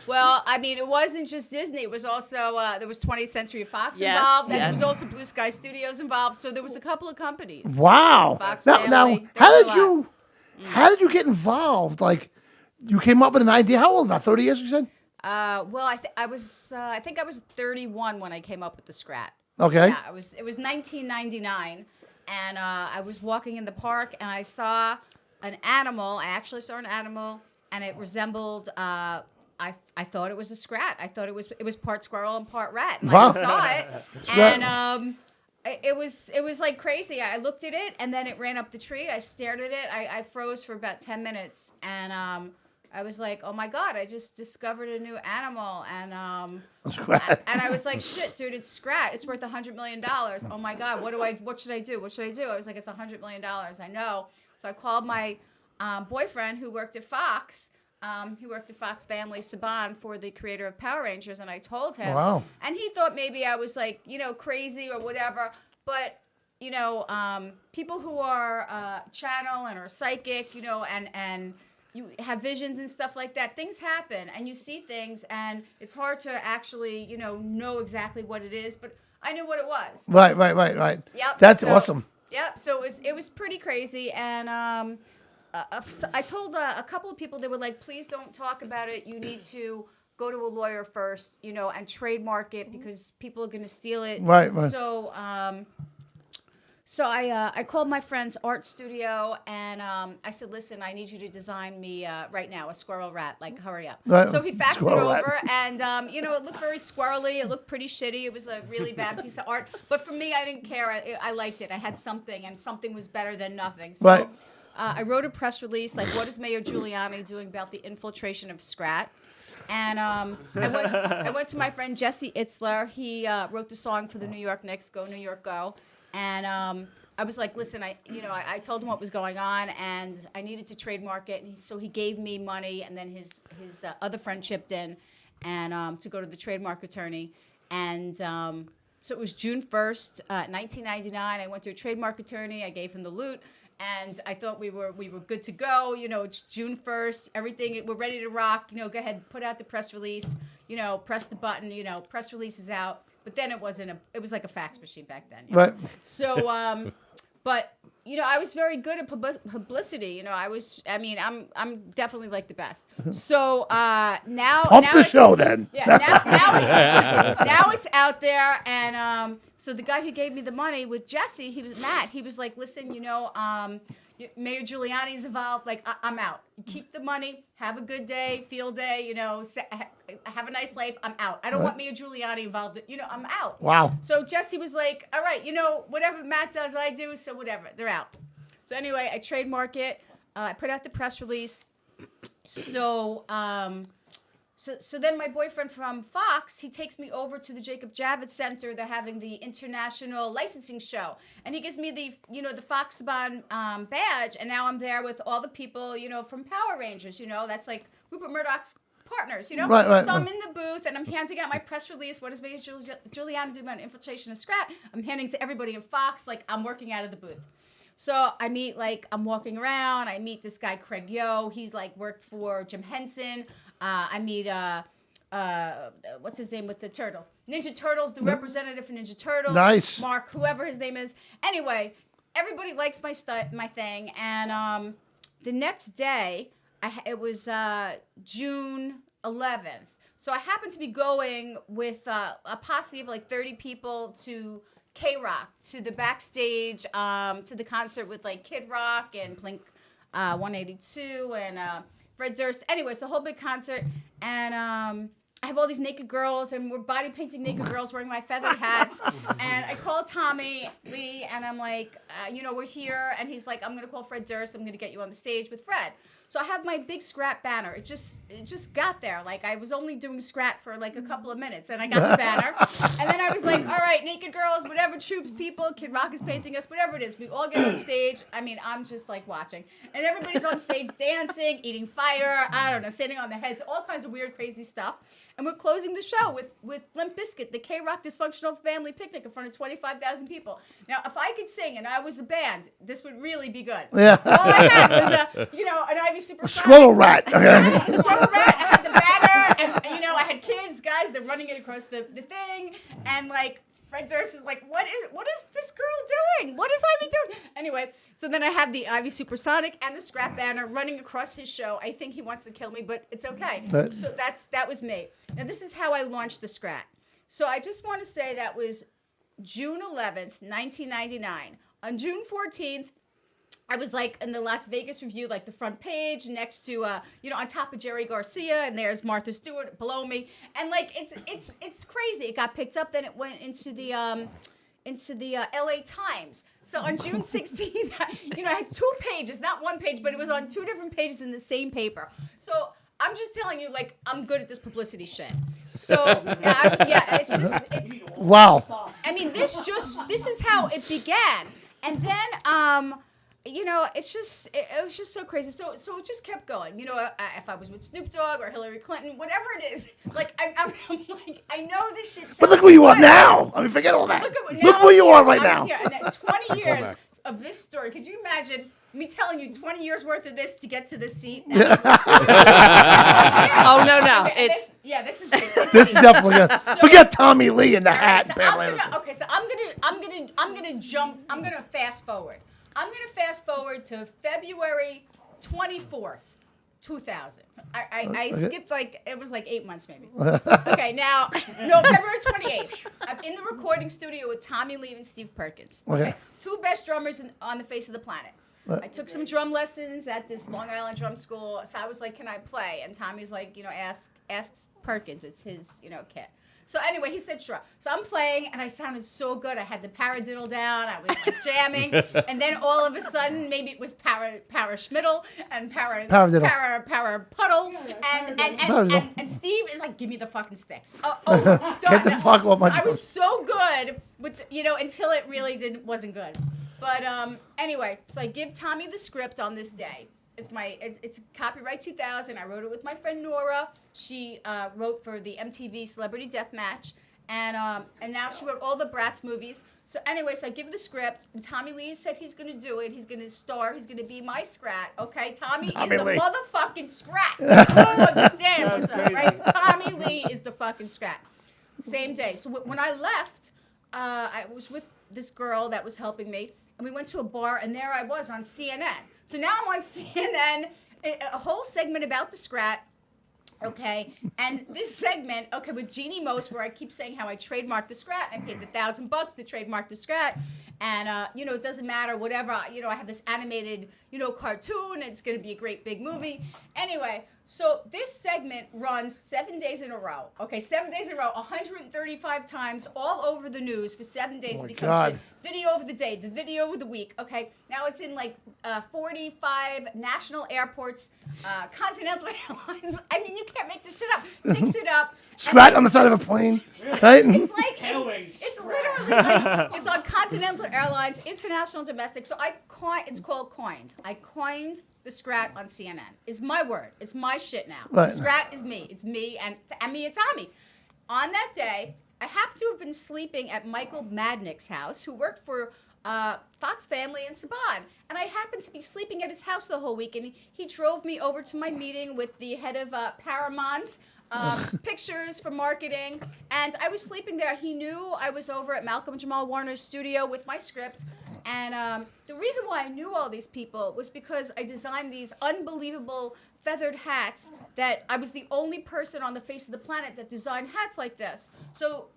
Well, I mean, it wasn't just Disney. It was also there was 20th Century Fox Yes, involved, and yes. there was also Blue Sky Studios involved. So there was a couple of companies. Wow. Fox Now, Family. how did you get involved? Like, you came up with an idea. How old? About 30 years, you said? Well, I think I was 31 when I came up with the Sqrat. Okay. Yeah, it was 1999, and I was walking in the park, and I saw an animal. I actually saw an animal, and it resembled. I thought it was a Sqrat. I thought it was part squirrel and part rat. And Wow. I saw it, and it was like crazy. I looked at it, and then it ran up the tree. I stared at it. I froze for about 10 minutes, and I was like, "Oh my God! I just discovered a new animal." And and I was like, "Shit, dude! It's Sqrat. It's worth $100 million. Oh my God! What should I do? What should I do?" I was like, "It's $100 million. I know." So I called my boyfriend who worked at Fox. He worked at Fox Family Saban for the creator of Power Rangers, and I told him. Wow. And he thought maybe I was like, crazy or whatever. But, people who are channel and are psychic, and you have visions and stuff like that, things happen and you see things, and it's hard to actually, know exactly what it is. But I knew what it was. Right. Yep. That's so, awesome. Yep. So it was pretty crazy, and I told a couple of people, they were like, please don't talk about it. You need to go to a lawyer first, and trademark it because people are going to steal it. Right. So I called my friend's art studio, and I said, listen, I need you to design me right now a squirrel rat. Like, hurry up. Right. So he faxed it Squirrel rat. over, and, it looked very squirrely. It looked pretty shitty. It was a really bad piece of art. But for me, I didn't care. I liked it. I had something, and something was better than nothing. So, Right. I wrote a press release, like, what is Mayor Giuliani doing about the infiltration of Sqrat? And I went to my friend Jesse Itzler. He wrote the song for the New York Knicks, Go New York Go. And I was like, listen, I told him what was going on, and I needed to trademark it. And so he gave me money, and then his other friend chipped in, and to go to the trademark attorney. And so it was June 1st, 1999. I went to a trademark attorney. I gave him the loot. And I thought we were good to go. It's June 1st. Everything, we're ready to rock. Go ahead, put out the press release. Press the button. Press release is out. But then it was like a fax machine back then. Right. So, but I was very good at publicity. I'm definitely like the best. So now Pump now the it's- show then. Yeah. Now it's out there, and so the guy who gave me the money with Jesse, he was Matt. He was like, listen, Mayor Giuliani's involved. Like, I'm out. Keep the money. Have a good day, field day. Have a nice life. I'm out. I don't want Mayor Giuliani involved. I'm out. Wow. So Jesse was like, all right, whatever Matt does, I do. So whatever. They're out. So anyway, I trademark it. I put out the press release. So then my boyfriend from Fox, he takes me over to the Jacob Javits Center. They're having the international licensing show, and he gives me the Fox Saban badge, and now I'm there with all the people, from Power Rangers. That's like Rupert Murdoch's partners. Right. So I'm in the booth, and I'm handing out my press release. What does Mayor Giuliani do about infiltration of Sqrat? I'm handing to everybody in Fox, like I'm working out of the booth. So I meet, I'm walking around. I meet this guy, Craig Yo. He's worked for Jim Henson. I meet, what's his name with the Turtles? Ninja Turtles, the representative for Ninja Turtles. Nice. Mark, whoever his name is. Anyway, everybody likes my thing. And the next day, it was June 11th. So I happened to be going with a posse of 30 people to K-Rock to the backstage to the concert with like Kid Rock and Blink 182 and Fred Durst. Anyway, it's a whole big concert, and I have all these naked girls, and we're body painting naked girls wearing my feathered hats. And I call Tommy Lee, and I'm like, we're here. And he's like, I'm going to call Fred Durst. I'm going to get you on the stage with Fred. So I have my big Sqrat banner. It just got there. Like, I was only doing Sqrat for like a couple of minutes, and I got the banner. And then I was like, all right, naked girls, whatever, troops, people, Kid Rock is painting us, whatever it is. We all get on stage. I mean, I'm just like watching. And everybody's on stage dancing, eating fire, I don't know, standing on their heads, all kinds of weird, crazy stuff. And we're closing the show with Limp Bizkit, the K-Rock Dysfunctional Family Picnic in front of 25,000 people. Now, if I could sing and I was a band, this would really be good. Yeah. All I had was an Ivy Supersonic. Squirrel rat. A squirrel rat. I had the banner, and I had kids, guys. They're running it across the thing, and like Fred Durst is like, what is this girl doing? What is Ivy doing? Anyway, so then I have the Ivy Supersonic and the Sqrat banner running across his show. I think he wants to kill me, but it's okay. So that was me. Now this is how I launched the Sqrat. So I just want to say that was June 11th, 1999. On June 14th, I was like in the Las Vegas Review, like the front page next to, on top of Jerry Garcia, and there's Martha Stewart below me, and like it's crazy. It got picked up, then it went into the LA Times. So on June 16th, I had 2 pages, not 1 page, but it was on 2 different pages in the same paper. So I'm just telling you, like, I'm good at this publicity shit. So it's wow. I mean, this is how it began, and then it was just so crazy. So it just kept going. If I was with Snoop Dogg or Hillary Clinton, whatever it is, like I'm like, I know this shit. But look where you are now. I mean, forget all that. Look where you are right now. Here, and then 20 years of this story. Could you imagine me telling you 20 years worth of this to get to this seat? Oh no, Okay, it's this is This is definitely good. Forget Tommy Lee in the hat. So I'm gonna jump. I'm gonna fast forward. I'm going to fast forward to February 24th, 2000. I skipped it was like 8 months maybe. Okay, now, no, February 28th. I'm in the recording studio with Tommy Lee and Steve Perkins. Okay. 2 best drummers on the face of the planet. I took some drum lessons at this Long Island drum school. So I was like, can I play? And Tommy's like, ask Perkins. It's his, kit. So anyway, he said, sure. So I'm playing, and I sounded so good. I had the paradiddle down. I was like jamming. And then all of a sudden, maybe it was para schmiddle and para puddle. And Steve is like, give me the fucking sticks. Done. Get the fuck off my I was so good with, until it really wasn't good. But anyway, so I give Tommy the script on this day. It's copyright 2000. I wrote it with my friend Nora. She wrote for the MTV Celebrity Deathmatch, and now she wrote all the Bratz movies. So anyway, so I give the script, and Tommy Lee said he's going to do it. He's going to star. He's going to be my Sqrat. Okay, Tommy is the motherfucking Sqrat. You understand what's up, right? Tommy Lee is the fucking Sqrat. Same day. So when I left, I was with this girl that was helping me, and we went to a bar, and there I was on CNN. So now I'm on CNN, a whole segment about the Sqrat, okay? And this segment, okay, with Jeannie Most, where I keep saying how I trademarked the Sqrat. I paid the $1,000 to trademark the Sqrat. And, it doesn't matter, whatever. I have this animated, cartoon. It's going to be a great big movie. Anyway, so this segment runs 7 days in a row. Okay, 7 days in a row, 135 times all over the news for 7 days. Oh, It becomes the video of the day, the video of the week. Okay, now it's in 45 national airports, Continental Airlines. I mean, you can't make this shit up. Picks it up. Sqrat on the side of a plane, right? It's literally it's on Continental Airlines, international, domestic. So it's called coined. I coined the Sqrat on CNN. It's my word. It's my shit now. Right. Sqrat is me. It's me and me and Tommy. On that day, I happened to have been sleeping at Michael Madnick's house, who worked for Fox Family in Saban. And I happened to be sleeping at his house the whole week, and he drove me over to my meeting with the head of Paramount. Pictures for marketing, and I was sleeping there. He knew I was over at Malcolm Jamal Warner's studio with my script, and the reason why I knew all these people was because I designed these unbelievable feathered hats that I was the only person on the face of the planet that designed hats like this. So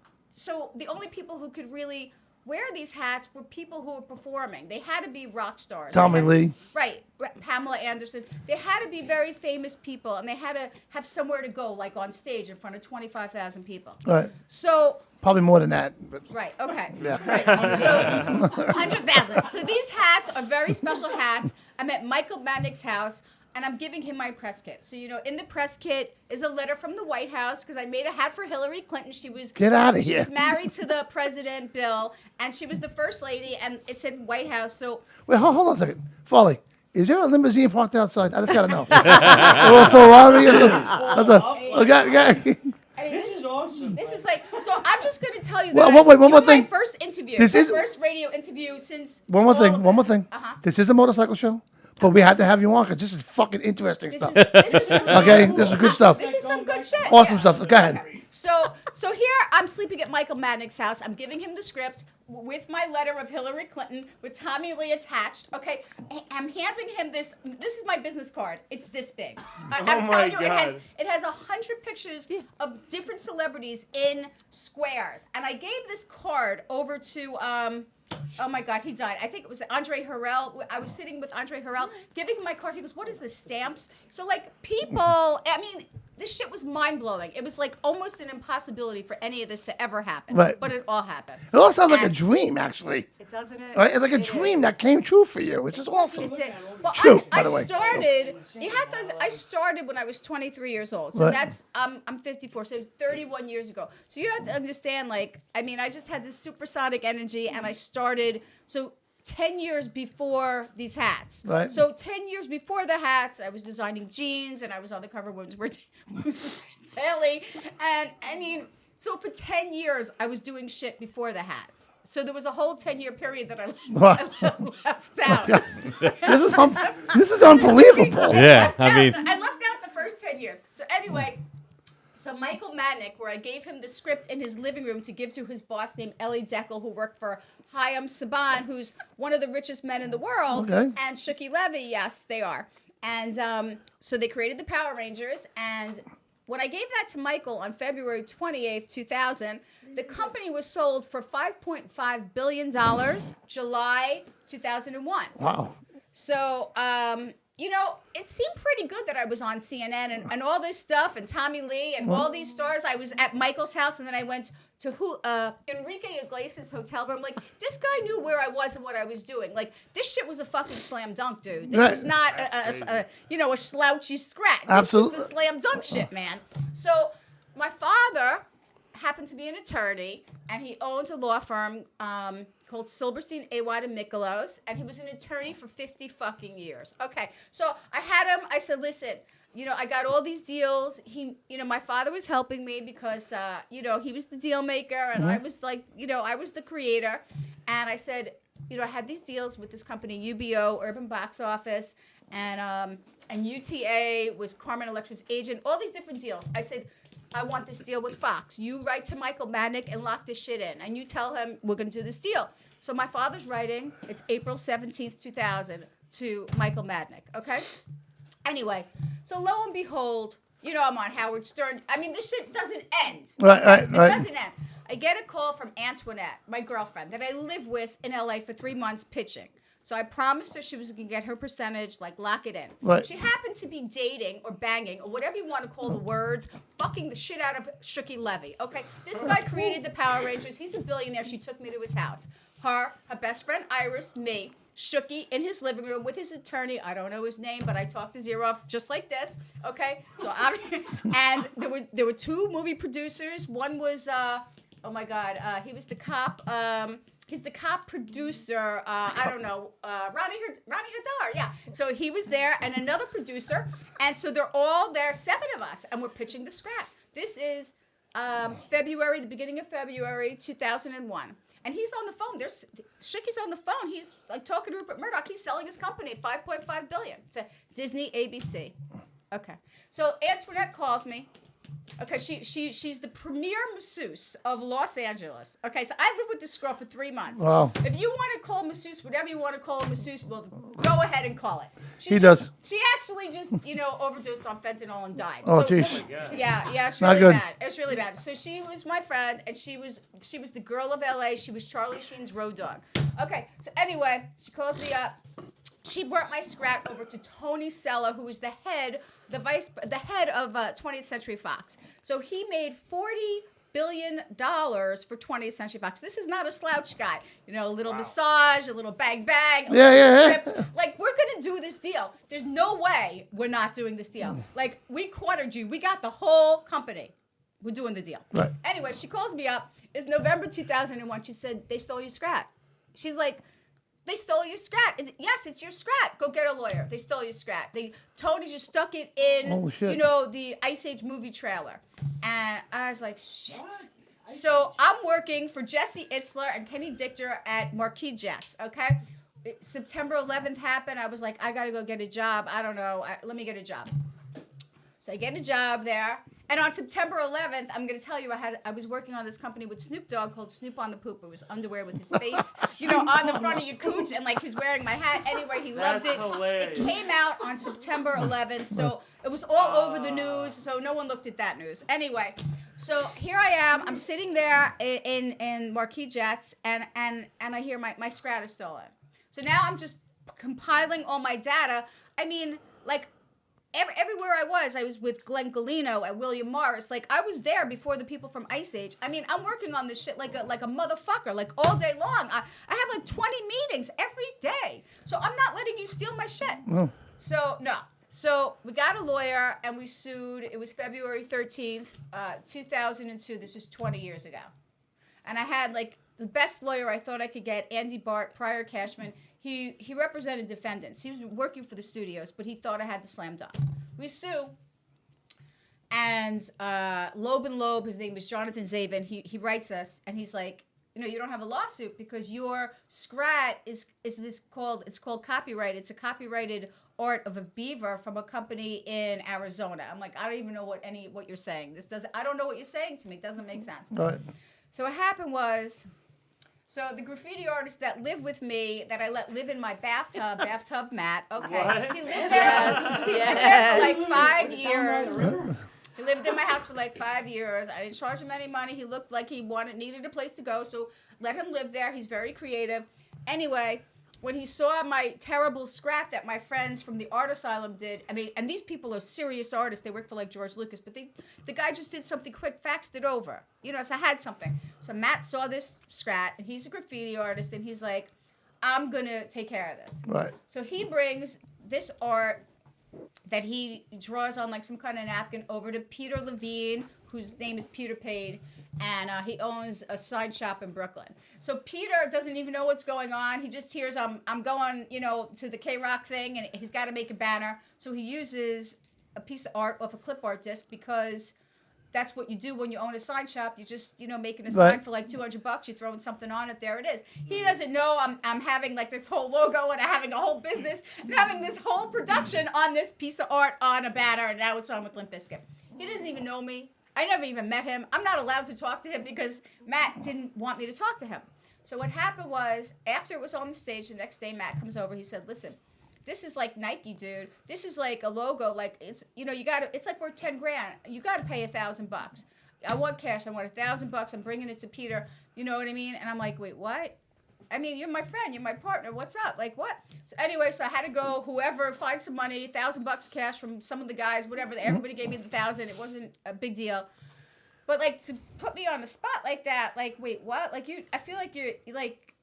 the only people who could really wear these hats were people who were performing. They had to be rock stars. Tommy They had- Lee. Right. Pamela Anderson. They had to be very famous people, and they had to have somewhere to go, like on stage in front of 25,000 people. Right. So Probably more than that. But right, okay. Yeah. Right. So 100,000. So these hats are very special hats. I'm at Michael Madnick's house, and I'm giving him my press kit. So, in the press kit is a letter from the White House, because I made a hat for Hillary Clinton. She was Get outta She here. was married to the president, Bill, and she was the first lady, and it said White House. So wait, hold on a second. Folly, is there a limousine parked outside? I just got to know. Or a Ferrari? Okay. I mean, this is awesome. This is like, so I'm just going to tell you Well, that wait, one more my thing. first interview, This my is- first radio interview since One more all thing. of One more this. thing. This is a motorcycle show, but we had to have you on because this is fucking interesting stuff. This is some Okay, this is good stuff. This is some good shit. Awesome Yeah. stuff. Go ahead. So here I'm sleeping at Michael Madnick's house. I'm giving him the script with my letter of Hillary Clinton with Tommy Lee attached. Okay, I'm handing him this. This is my business card. It's this big. I'm telling you, it has 100 pictures of different celebrities in squares. And I gave this card over to. Oh my God, he died. I think it was Andre Harrell. I was sitting with Andre Harrell, giving him my card. He goes, "What is this, stamps?" So like people, I mean, this shit was mind blowing. It was like almost an impossibility for any of this to ever happen. Right. But it all happened. It all sounds like a dream, actually. It doesn't it? Right? It's like a dream that came true for you, which is awesome. It did. Well, True, by the way. I started when I was 23 years old. So Right. that's I'm 54, so 31 years ago. So you have to understand, like, I mean, I just had this supersonic energy, and I started 10 years before these hats. Right. So 10 years before the hats, I was designing jeans, and I was on the cover of Women's Wear Daily. And I mean, so for 10 years, I was doing shit before the hats. So there was a whole 10-year period that I left out. This is unbelievable. Yeah, I mean, I left out the first 10 years. So anyway, so Michael Madnick, where I gave him the script in his living room to give to his boss named Ellie Deckel, who worked for Hayam Saban, who's one of the richest men in the world, Okay. and Shuki Levy, yes, they are. And so they created the Power Rangers, and when I gave that to Michael on February 28th, 2000, the company was sold for $5.5 billion, July 2001. Wow. So, it seemed pretty good that I was on CNN and all this stuff, and Tommy Lee and all these stars. I was at Michael's house, and then I went to Enrique Iglesias' hotel room. Like, this guy knew where I was and what I was doing. Like, this shit was a fucking slam dunk, dude. This Right. was not a slouchy Sqrat. Absolutely. This was the slam dunk shit, man. So, my father happened to be an attorney, and he owned a law firm called Silberstein, Awad, and Mikolos, and he was an attorney for 50 fucking years. Okay, so I had him. I said, listen, I got all these deals. My father was helping me because, he was the deal maker, and I was like, I was the creator. And I said, I had these deals with this company, UBO, Urban Box Office, and UTA was Carmen Electra's agent, all these different deals. I said, I want this deal with Fox. You write to Michael Madnick and lock this shit in. And you tell him we're going to do this deal. So my father's writing. It's April 17th, 2000 to Michael Madnick. Okay? Anyway, so lo and behold, I'm on Howard Stern. I mean, this shit doesn't end. Right. It doesn't end. I get a call from Antoinette, my girlfriend, that I live with in LA for 3 months pitching. So I promised her she was going to get her percentage, like lock it in. Right. She happened to be dating or banging or whatever you want to call the words, fucking the shit out of Shuki Levy. Okay, this guy created the Power Rangers. He's a billionaire. She took me to his house. Her best friend Iris, me, Shuki in his living room with his attorney. I don't know his name, but I talked his ear off just like this. Okay, so and there were two movie producers. One was he was the cop. He's the cop producer. I don't know, Ronnie Hadar. Yeah. So he was there, and another producer, and so they're all there, 7 of us, and we're pitching the Sqrat. This is the beginning of February 2001, and he's on the phone. Shuki's on the phone. He's like talking to Rupert Murdoch. He's selling his company at $5.5 billion to Disney ABC. Okay. So Antoinette calls me. Okay, she's the premier masseuse of Los Angeles. Okay, so I lived with this girl for 3 months. Wow. If you want to call masseuse whatever you want to call a masseuse, well, go ahead and call it. He does. She actually just, overdosed on fentanyl and died. Oh, so, jeez. Yeah, it's Not really good. bad. It's really bad. So she was my friend, and she was the girl of LA. She was Charlie Sheen's road dog. Okay, so anyway, she calls me up. She brought my Sqrat over to Tony Sella, who is the head of 20th Century Fox. So he made $40 billion for 20th Century Fox. This is not a slouch guy. A little massage, a little bang bang, a little script. Like, we're going to do this deal. There's no way we're not doing this deal. Like, we cornered you. We got the whole company. We're doing the deal. Right. Anyway, she calls me up. It's November 2001. She said, they stole your Sqrat. She's like, they stole your Sqrat. Yes, it's your Sqrat. Go get a lawyer. They stole your Sqrat. Tony just stuck it in, the Ice Age movie trailer. And I was like, shit. So I'm working for Jesse Itzler and Kenny Dichter at Marquis Jets, okay? September 11th happened. I was like, I got to go get a job. I don't know. Let me get a job. So I get a job there. And on September 11th, I'm going to tell you, I was working on this company with Snoop Dogg called Snoop on the Poop. It was underwear with his face, on the front of your cooch, and he's wearing my hat. Anyway, he loved it. Hilarious. It came out on September 11th, so it was all over the news. So no one looked at that news. Anyway, so here I am. I'm sitting there in Marquis Jets, and I hear my Sqrat is stolen. So now I'm just compiling all my data. I mean, everywhere I was with Glenn Galino at William Morris. I was there before the people from Ice Age. I mean, I'm working on this shit like a motherfucker, all day long. I have 20 meetings every day. So I'm not letting you steal my shit. No. So, no. So we got a lawyer and we sued. It was February 13th, 2002. This is 20 years ago. And I had the best lawyer I thought I could get, Andy Bart, Pryor Cashman. He represented defendants. He was working for the studios, but he thought I had the slam dunk. We sue, and Loeb and Loeb, his name is Jonathan Zabin, he writes us, and he's like, you don't have a lawsuit because your Sqrat is called copyright. It's a copyrighted art of a beaver from a company in Arizona. I'm like, I don't even know what you're saying. I don't know what you're saying to me. It doesn't make sense. Right. So what happened was, the graffiti artist that lived with me, that I let live in my bathtub mat, okay. What? He lived there for 5 years. He lived in my house for 5 years. I didn't charge him any money. He looked like he needed a place to go, so let him live there. He's very creative. Anyway, when he saw my terrible Sqrat that my friends from the Art Asylum did, and these people are serious artists. They work for George Lucas, but the guy just did something quick, faxed it over. So I had something. So Matt saw this Sqrat, and he's a graffiti artist, and he's like, I'm going to take care of this. Right. So he brings this art that he draws on some kind of napkin over to Peter Levine, whose name is Peter Pade, and he owns a sign shop in Brooklyn. So Peter doesn't even know what's going on. He just hears I'm going, to the K-Rock thing, and he's got to make a banner. So he uses a piece of art off a clip art disc because that's what you do when you own a sign shop. You just, making a sign for $200. You're throwing something on it. There it is. He doesn't know I'm having this whole logo and I'm having a whole business and having this whole production on this piece of art on a banner, and now it's on with Limp Bizkit. He doesn't even know me. I never even met him. I'm not allowed to talk to him because Matt didn't want me to talk to him. So what happened was, after it was on the stage, the next day Matt comes over. He said, listen, this is like Nike, dude. This is like a logo. It's, it's worth 10 grand. You got to pay $1,000. I want cash. I want $1,000. I'm bringing it to Peter. You know what I mean? And I'm like, wait, what? I mean, you're my friend. You're my partner. What's up? What? So anyway, so I had to go, find some money, $1,000 cash from some of the guys, whatever. Everybody gave me the $1,000. It wasn't a big deal. But to put me on the spot like that, wait, what? I feel like you're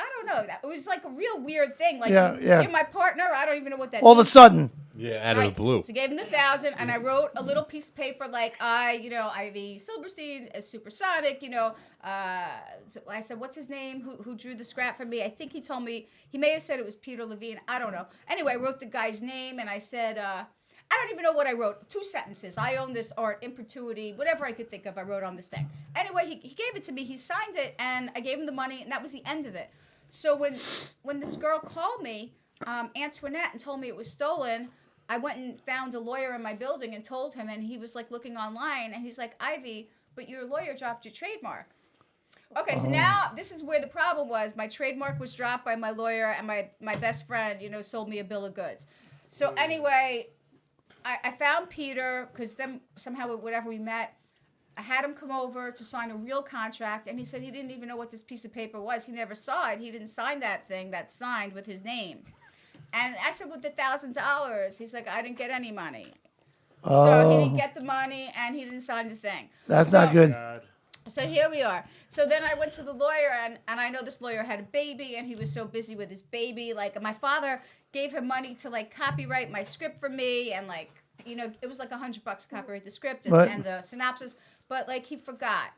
I don't know. It was a real weird thing. You're my partner. I don't even know what that All means. of a sudden. Yeah, out of the blue. So I gave him the $1,000, and I wrote a little piece of paper Ivy Silverstein, Supersonic, so I said, what's his name? Who drew the Sqrat for me? I think he told me, he may have said it was Peter Levine. I don't know. Anyway, I wrote the guy's name, and I said, I don't even know what I wrote. 2 sentences. I own this art in perpetuity. Whatever I could think of, I wrote on this thing. Anyway, he gave it to me. He signed it, and I gave him the money, and that was the end of it. So when this girl called me, Antoinette, and told me it was stolen, I went and found a lawyer in my building and told him, and he was like looking online, and he's like, Ivy, but your lawyer dropped your trademark. Okay, so now this is where the problem was. My trademark was dropped by my lawyer, and my best friend, sold me a bill of goods. So anyway, I found Peter, because then somehow whatever we met, I had him come over to sign a real contract, and he said he didn't even know what this piece of paper was. He never saw it. He didn't sign that thing that's signed with his name. And I said, with the $1,000, he's like, I didn't get any money. So he didn't get the money, and he didn't sign the thing. That's not good. So here we are. So then I went to the lawyer, and I know this lawyer had a baby, and he was so busy with his baby. Like, my father gave him money to, like, copyright my script for me, and, like, it was like $100 to copyright the script and the synopsis, but, like, he forgot.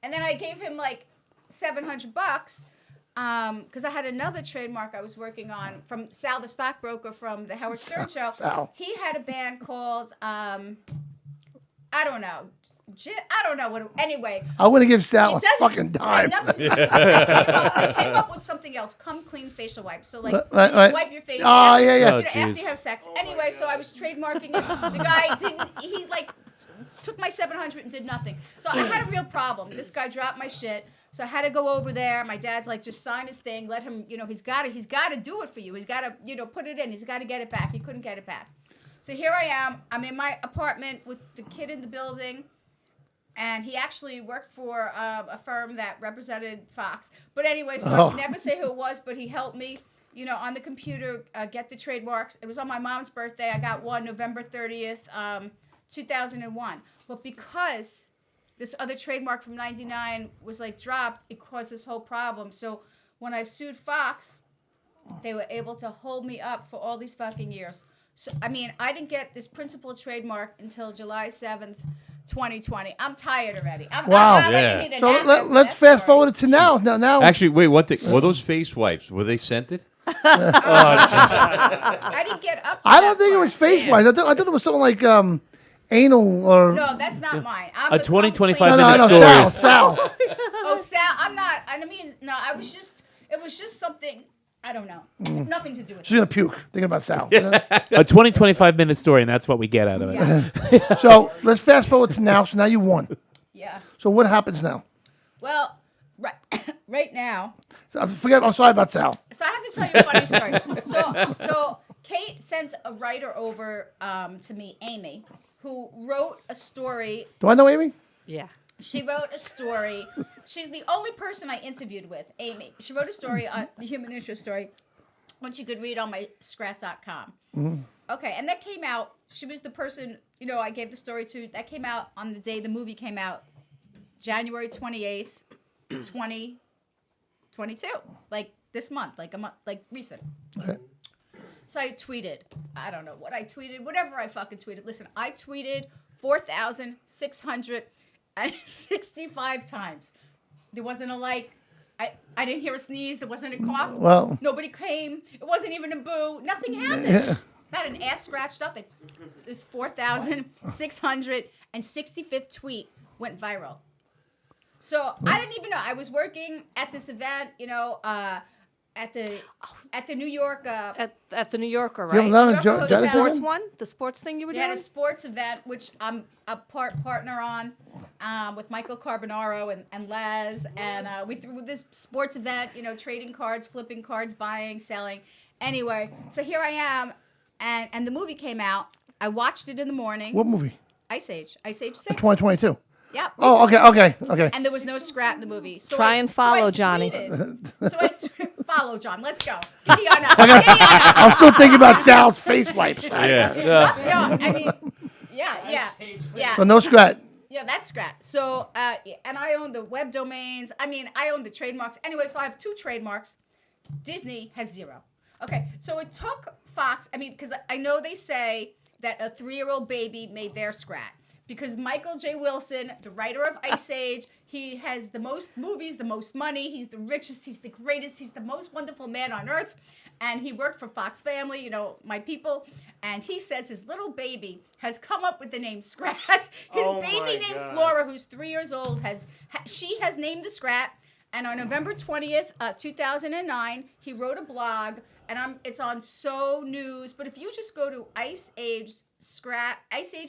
And then I gave him, like, $700 because I had another trademark I was working on from Sal, the stockbroker from the Howard Stern show. Sal. He had a band called, I don't know what. Anyway, I want to give Sal a fucking dime. I came up with something else. Come clean facial wipe. So like, wipe your face. Oh, after, yeah. After you have sex. Anyway, so I was trademarking it. The guy didn't. He like took my $700 and did nothing. So I had a real problem. This guy dropped my shit. So I had to go over there. My dad's like, just sign his thing. Let him. He's got to do it for you. He's got to put it in. He's got to get it back. He couldn't get it back. So here I am. I'm in my apartment with the kid in the building. And he actually worked for a firm that represented Fox. But anyway, so I can never say who it was, but he helped me, on the computer, get the trademarks. It was on my mom's birthday. I got one November 30th, 2001. But because this other trademark from 99 was like dropped, it caused this whole problem. So when I sued Fox, they were able to hold me up for all these fucking years. So, I didn't get this principal trademark until July 7th, 2020. I'm tired already. So let's fast forward to now. Now. Actually, wait. One thing. Were those face wipes? Were they scented? I didn't get up. I don't think it was face wipes. I thought it was something like anal or. No, that's not mine. I'm A the 20-25 minute story. Sal. Oh, Sal. I'm not. No. It was just something. I don't know. Nothing to do with it. She's gonna puke thinking about Sal. A 20-25 minute story, and that's what we get out of it. Yeah. So let's fast forward to now. So now you won. Yeah. So what happens now? Well, right now. I'm sorry about Sal. So I have to tell you a funny story. So Kate sent a writer over to me, Amy, who wrote a story. Do I know Amy? Yeah. She wrote a story. She's the only person I interviewed with, Amy. She wrote a story, the human interest story, which you could read on my Sqrat.com. Mm-hmm. Okay, and that came out. She was the person, I gave the story to. That came out on the day the movie came out, January 28th, 2022. Like this month, like a month, like recent. Okay. So I tweeted. I don't know what I tweeted. Whatever I fucking tweeted. Listen, I tweeted 4,665 times. There wasn't a like. I didn't hear a sneeze. There wasn't a cough. Well. Nobody came. It wasn't even a boo. Nothing happened. Not an ass scratch. Nothing. This 4,665th tweet went viral. So I didn't even know. I was working at this event, at the New York at the New Yorker, You right? have another The sports one, the sports thing you were We doing. had a sports event, which I'm a partner on, with Michael Carbonaro and Les, and we threw this sports event, trading cards, flipping cards, buying, selling. Anyway, so here I am, and the movie came out. I watched it in the morning. What movie? Ice Age 6. 2022. Yeah. Oh, okay. And there was no Sqrat in the movie. So Try and follow, Johnny. Follow John. Let's go. Giddy on up. I'm still thinking about Sal's face wipes. Yeah. So no Sqrat. Yeah, that's Sqrat. So, and I own the web domains. I own the trademarks. Anyway, so I have 2 trademarks. Disney has 0. Okay, so it took Fox, because I know they say that a 3-year-old baby made their Sqrat. Because Michael J. Wilson, the writer of Ice Age, he has the most movies, the most money, he's the richest, he's the greatest, he's the most wonderful man on earth. And he worked for Fox Family, my people. And he says his little baby has come up with the name Sqrat. His baby named Flora, who's 3 years old, she has named the Sqrat. And on November 20th, 2009, he wrote a blog, and it's on So News. But if you just go to Ice Age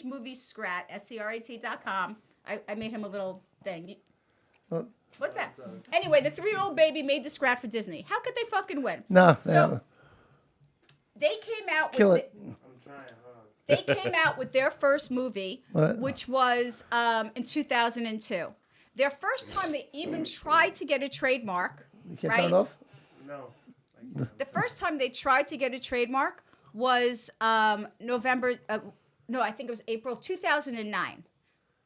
Movies Sqrat, SCRAT.com, I made him a little thing. What's that? Anyway, the 3-year-old baby made the Sqrat for Disney. How could they fucking win? No. So they came out Kill with it. they came out with their first movie, What? which was in 2002. Their first time they even tried to get a trademark. You can't right? turn it off? No. The first time they tried to get a trademark was November. No, I think it was April 2009.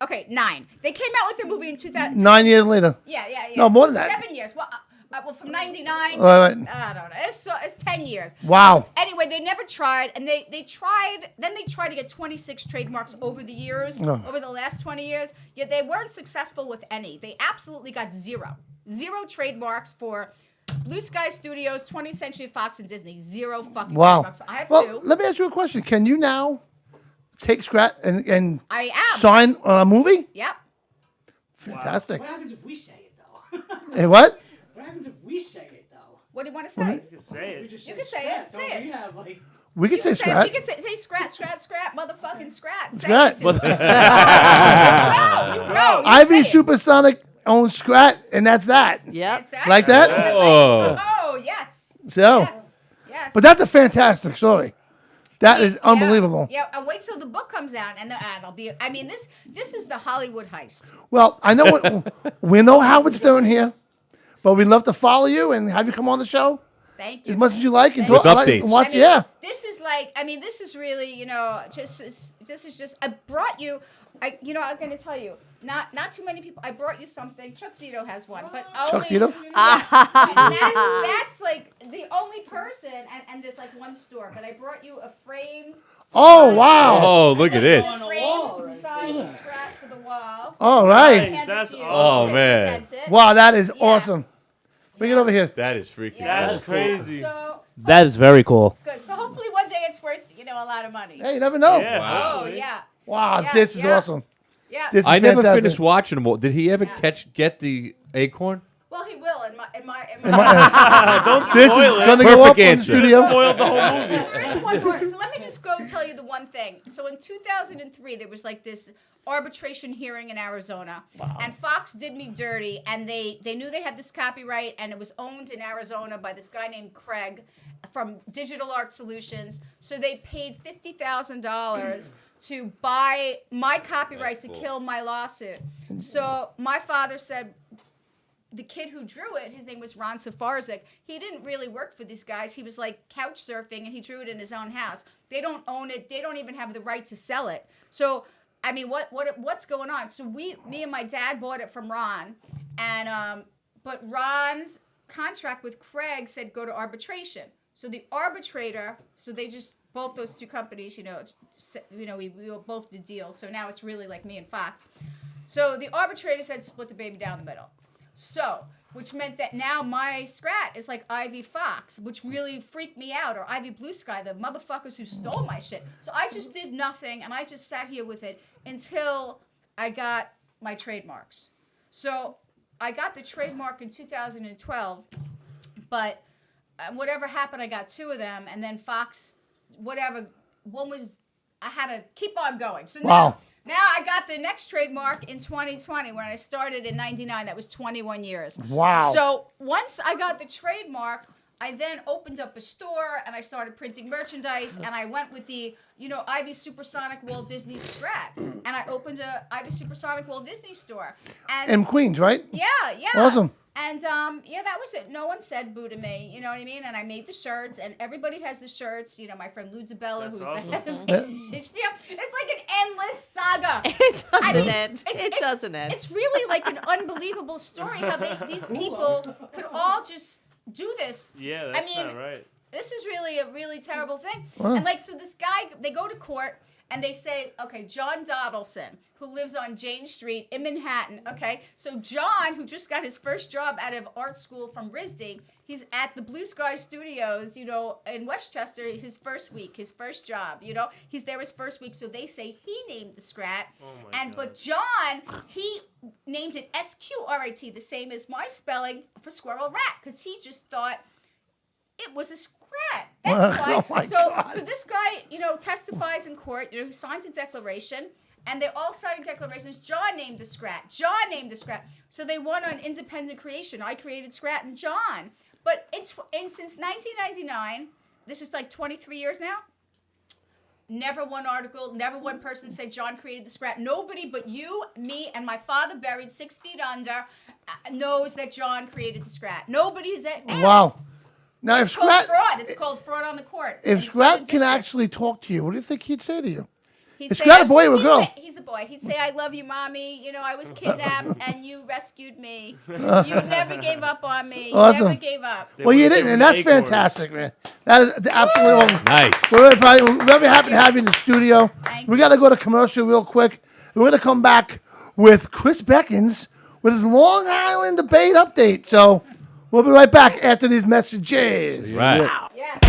Okay, 9. They came out with their movie in 2000. 9 years later. Yeah. No, more than that. 7 years. Well, from 99 to, Right. I don't know. It's 10 years. Wow. Anyway, they never tried, and they tried, then they tried to get 26 trademarks over the years, Oh. over the last 20 years, yet they weren't successful with any. They absolutely got zero trademarks for Blue Sky Studios, 20th Century Fox, and Disney. Zero fucking Wow. trademarks. So I have Well, 2. let me ask you a question. Can you now take Sqrat and I am. sign on a movie? Yep. Fantastic. What happens if we say it though? Hey, what? What happens if we say it though? What do you want to say? You can say it. Just You can say Sqrat, it. Say don't it. we have like We can say You Sqrat. can say Sqrat, motherfucking Sqrat. Say Sqrat. it to me. You grow. You Ivy say it. Supersonic owns Sqrat, and that's that. Yep. That's right. Like that? Oh. Oh, yes. So, Yes. but that's a fantastic story. That is unbelievable. Yeah, and wait till the book comes out, and it'll be. I mean, this is the Hollywood heist. Well, I know we know Howard Stern here, but we'd love to follow you and have you come on the show Thank you. as much as you like and Thank talk. you. I like With to watch, I mean, yeah. This is like. I mean, this is really. This is just. I brought you. I'm going to tell you. Not too many people. I brought you something. Chuck Zito has one, but only. Chuck Zito? That's like the only person, and there's like one store. But I brought you a framed. Oh wow! Oh, look at this. Framed signed Sqrat for the wall. All right. Hand it That's to you. Oh, man. Present it. Wow, that is awesome. Bring it over here. That is freaking That's cool. crazy. So That is very cool. good. So hopefully one day it's worth a lot of money. Hey, you never know. Yeah. Wow. Oh hopefully. yeah. Wow, Yeah, this is yeah. awesome. Yeah. This is I never fantastic. finished watching them all. Did he ever get the acorn? Well, he will in my. Don't This spoil is it. going to go up Perfect on the answer. studio. Spoiled the whole movie. So there is one more. So let me just go tell you the one thing. So in 2003, there was like this arbitration hearing in Arizona, and Fox did me dirty, and they knew they had this copyright, and it was owned in Arizona by this guy named Craig from Digital Art Solutions. So they paid $50,000 to buy my copyright to kill my lawsuit. So my father said, the kid who drew it, his name was Ron Safarzik, he didn't really work for these guys. He was like couch surfing, and he drew it in his own house. They don't own it. They don't even have the right to sell it. So, I mean, what's going on? So me and my dad bought it from Ron, and but Ron's contract with Craig said go to arbitration. So the arbitrator, so they just both those two companies, we both did deals. So now it's really like me and Fox. So the arbitrator said split the baby down the middle. So, which meant that now my Sqrat is like Ivy Fox, which really freaked me out, or Ivy Blue Sky, the motherfuckers who stole my shit. So I just did nothing, and I just sat here with it until I got my trademarks. So I got the trademark in 2012, but whatever happened, I got 2 of them, and then Fox, whatever, one was, I had to keep on going. So Wow. Now I got the next trademark in 2020 when I started in 99. That was 21 years. Wow. So once I got the trademark, I then opened up a store and I started printing merchandise, and I went with the, Ivy Supersonic Walt Disney Sqrat, and I opened a Ivy Supersonic Walt Disney store. And In Queens, right? yeah. Awesome. And that was it. No one said boo to me, you know what I mean? And I made the shirts, and everybody has the shirts. My friend Lou DiBella, who's awesome. the head of HBO. It's like an endless saga. It doesn't end. It's really like an unbelievable story how these people could all just do this. Yeah, that's not right. This is really a really terrible thing. Wow. And so this guy, they go to court, and they say, okay, John Doddleson, who lives on Jane Street in Manhattan. Okay, so John, who just got his first job out of art school from RISD, he's at the Blue Sky Studios, in Westchester. His first week, his first job. He's there his first week. So they say he named the Sqrat, but John, he named it Sqrat, the same as my spelling for squirrel rat, because he just thought it was a Sqrat. That's why. So this guy, testifies in court. He signs a declaration, and they're all signing declarations. John named the Sqrat. John named the Sqrat. So they won on independent creation. I created Sqrat and John. But since 1999, this is like 23 years now. Never one article, never one person said John created the Sqrat. Nobody but you, me, and my father buried 6 feet under knows that John created the Sqrat. Nobody's asked. Wow. Now, It's called fraud. It's called fraud on the court. If in Sqrat Southern can District. actually talk to you, what do you think he'd say to you? He'd Is say, Sqrat a boy or a girl? He's a boy. He'd say, I love you, Mommy. I was kidnapped and you rescued me. You never gave up on me. Awesome. You never gave up. Well, you didn't, and that's fantastic, man. That is absolutely awesome. Nice. We're very happy to have you in the studio. We got to go to commercial real quick. We're going to come back with Chris Beckins with his Long Island debate update. So we'll be right back after these messages. Right. Wow. Yes.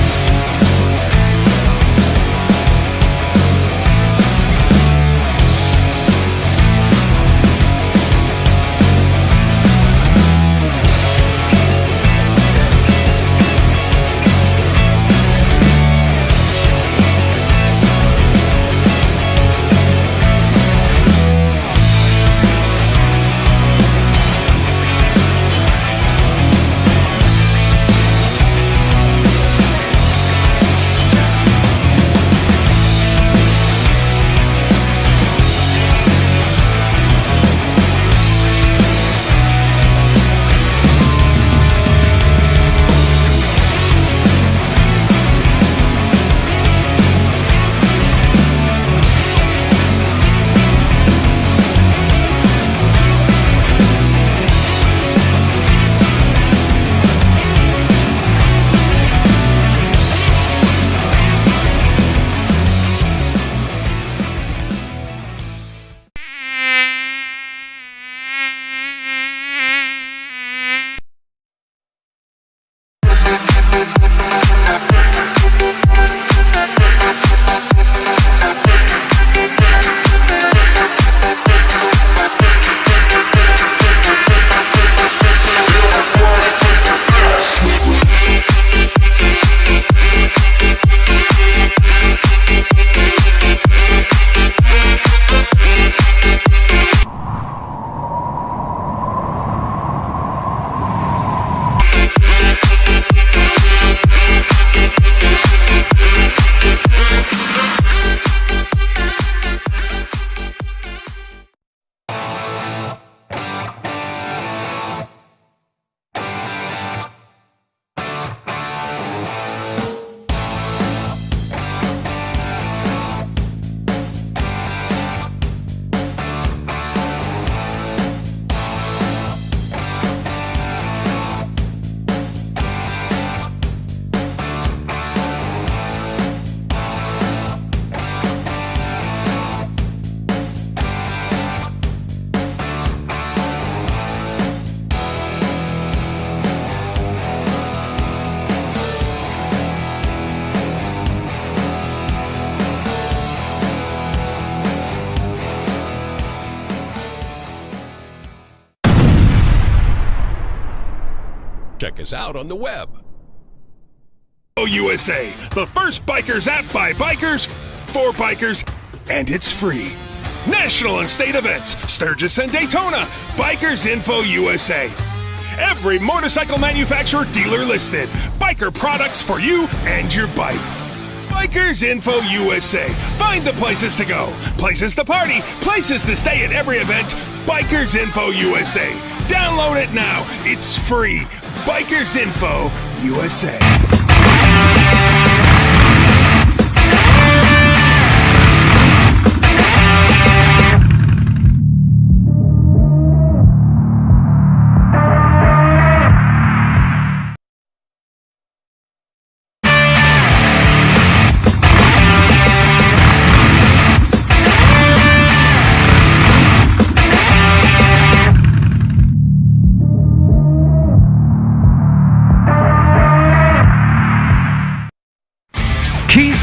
Check us out on the web. USA, the first bikers app by bikers, for bikers, and it's free. National and state events, Sturgis and Daytona, Bikers Info USA. Every motorcycle manufacturer dealer listed. Biker products for you and your bike. Bikers Info USA. Find the places to go, places to party, places to stay at every event. Bikers Info USA. Download it now. It's free. Bikers Info USA.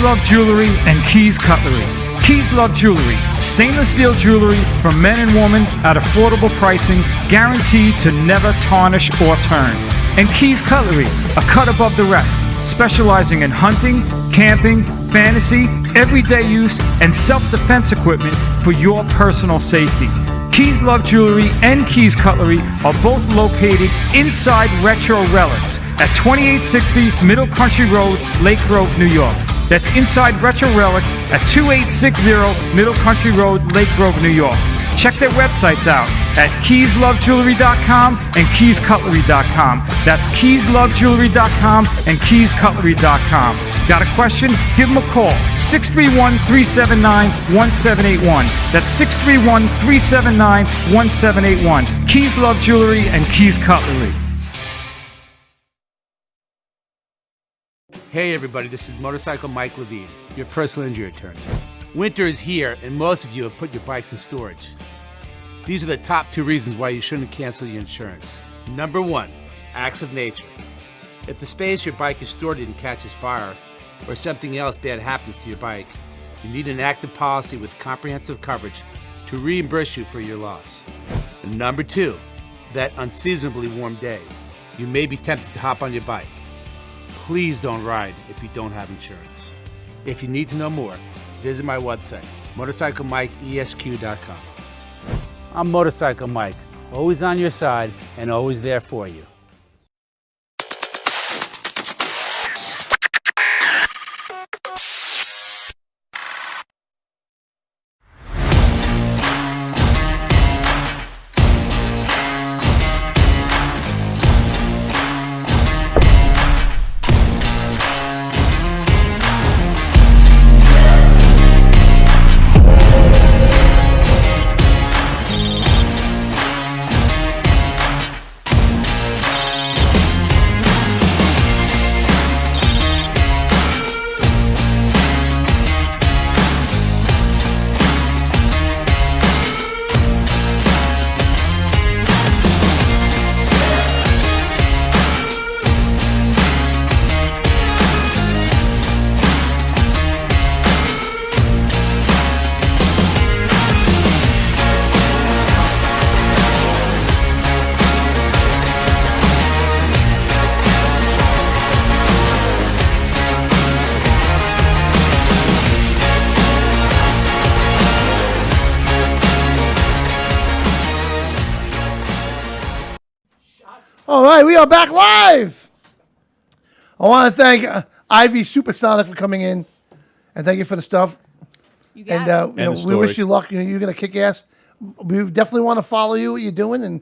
Love Jewelry and Keys Cutlery. Keys Love Jewelry, stainless steel jewelry for men and women at affordable pricing, guaranteed to never tarnish or turn. And Keys Cutlery, a cut above the rest, specializing in hunting, camping, fantasy, everyday use, and self-defense equipment for your personal safety. Keys Love Jewelry and Keys Cutlery are both located inside Retro Relics at 2860 Middle Country Road, Lake Grove, New York. That's inside Retro Relics at 2860 Middle Country Road, Lake Grove, New York. Check their websites out at keyslovejewelry.com and keyscutlery.com. That's keyslovejewelry.com and keyscutlery.com. Got a question? Give them a call. 631-379-1781. That's 631-379-1781. Keys Love Jewelry and Keys Cutlery. Hey everybody, this is Motorcycle Mike Levine, your personal injury attorney. Winter is here and most of you have put your bikes in storage. These are the top 2 reasons why you shouldn't cancel your insurance. Number 1, acts of nature. If the space your bike is stored in catches fire or something else bad happens to your bike, you need an active policy with comprehensive coverage to reimburse you for your loss. And number 2, that unseasonably warm day, you may be tempted to hop on your bike. Please don't ride if you don't have insurance. If you need to know more, visit my website, motorcyclemikeesq.com. I'm Motorcycle Mike, always on your side and always there for you. All right, we are back live. I want to thank Ivy Supersonic for coming in, and thank you for the stuff. You got And it. we wish you luck. You're gonna kick ass. We definitely want to follow you, what you're doing, and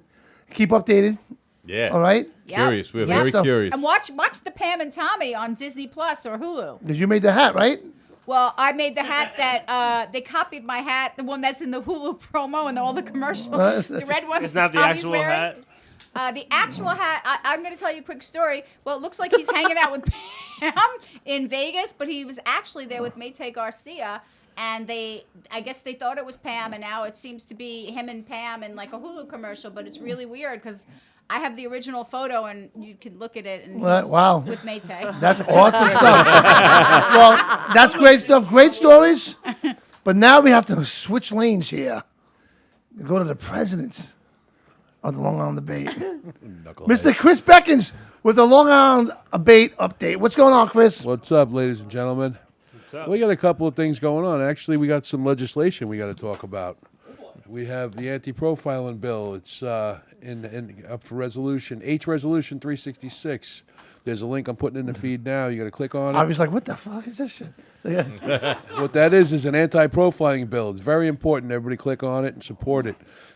keep updated. Yeah. All right. Yep. Curious. We're Yep. very curious. And watch the Pam and Tommy on Disney Plus or Hulu. Because you made the hat, right? Well, I made the hat that they copied my hat, the one that's in the Hulu promo and all the commercials. The red one. It's that not the Tommy's actual wearing. hat. The actual hat, I'm going to tell you a quick story. Well, it looks like he's hanging out with Pam in Vegas, but he was actually there with Mayte Garcia, and I guess they thought it was Pam, and now it seems to be him and Pam in like a Hulu commercial, but it's really weird because I have the original photo, and you can look at it, and he's Wow. with Mayte. That's awesome stuff. Well, that's great stuff. Great stories. But now we have to switch lanes here. Go to the presidents of the Long Island debate. Mr. Chris Beckins with the Long Island debate update. What's going on, Chris? What's up, ladies and gentlemen? We got a couple of things going on. Actually, we got some legislation we got to talk about. We have the anti-profiling bill. It's up for resolution, Resolution 366. There's a link I'm putting in the feed now. You got to click on it. I was like, what the fuck is this shit? What that is an anti-profiling bill. It's very important. Everybody click on it and support it.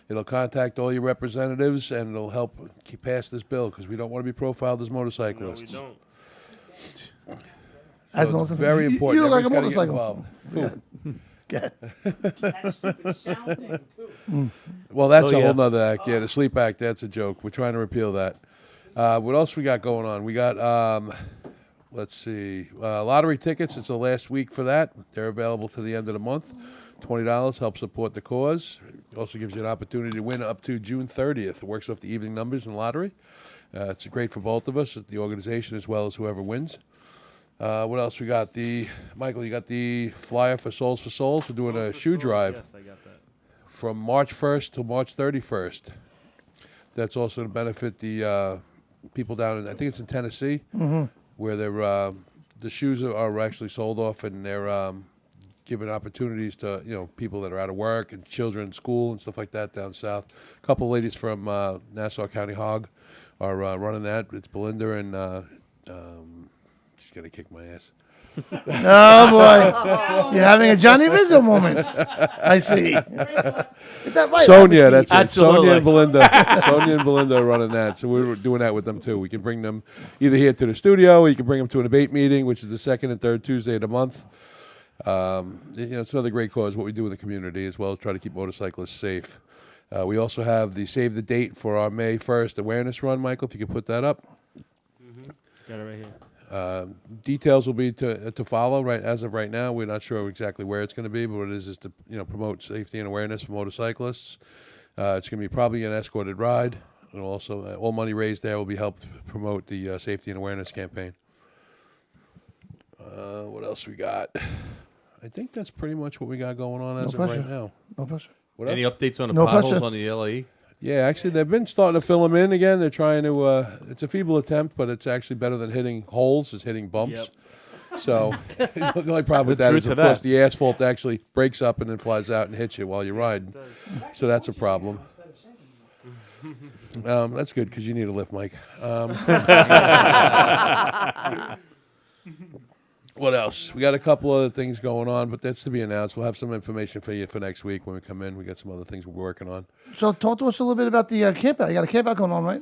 It'll contact all your representatives, and it'll help pass this bill because we don't want to be profiled as motorcyclists. No, we don't. So it's very important. You look like a Everybody's gotta motorcycle. get involved. That stupid sound thing, too. Well, that's Oh, a yeah. whole nother act. Yeah, the sleep act, that's a joke. We're trying to repeal that. What else we got going on? We got, let's see, lottery tickets. It's the last week for that. They're available to the end of the month. $20 helps support the cause. It also gives you an opportunity to win up to June 30th. It works off the evening numbers in lottery. It's great for both of us, the organization as well as whoever wins. What else we got? Michael, you got the flyer for Souls for Souls. We're doing a shoe drive. Yes, I got that. From March 1st to March 31st. That's also to benefit the people down in, I think it's in Tennessee, where they're the shoes are actually sold off, and they're giving opportunities to people that are out of work and children in school and stuff like that down south. A couple ladies from Nassau County Hog are running that. It's Belinda and she's gonna kick my ass. Oh boy, you're having a Johnny Rizzo moment. I see. Get that right. Sonia, that's it. Absolutely. Sonia and Belinda. Sonia and Belinda are running that, so we're doing that with them too. We can bring them either here to the studio, or you can bring them to a debate meeting, which is the second and third Tuesday of the month. It's another great cause. What we do in the community, as well as try to keep motorcyclists safe. We also have the save the date for our May 1st awareness run. Michael, if you could put that up. Got it right here. Details will be to follow. Right as of right now, we're not sure exactly where it's going to be, but what it is to promote safety and awareness for motorcyclists. It's going to be probably an escorted ride, and also all money raised there will be helped promote the safety and awareness campaign. What else we got? I think that's pretty much what we got going on as of right now. No pressure. What Any else? updates on the No potholes pressure. on the LAE? Yeah, actually, they've been starting to fill them in again. They're trying to. It's a feeble attempt, but it's actually better than hitting holes is hitting bumps. Yep. So the only problem with The that truth is, of to course, that. the asphalt actually breaks up and then flies out and hits you while you're riding. So that's a problem. That's good because you need a lift, Mike. What else? We got a couple other things going on, but that's to be announced. We'll have some information for you for next week when we come in. We got some other things we're working on. So talk to us a little bit about the camp out. You got a camp out going on, right?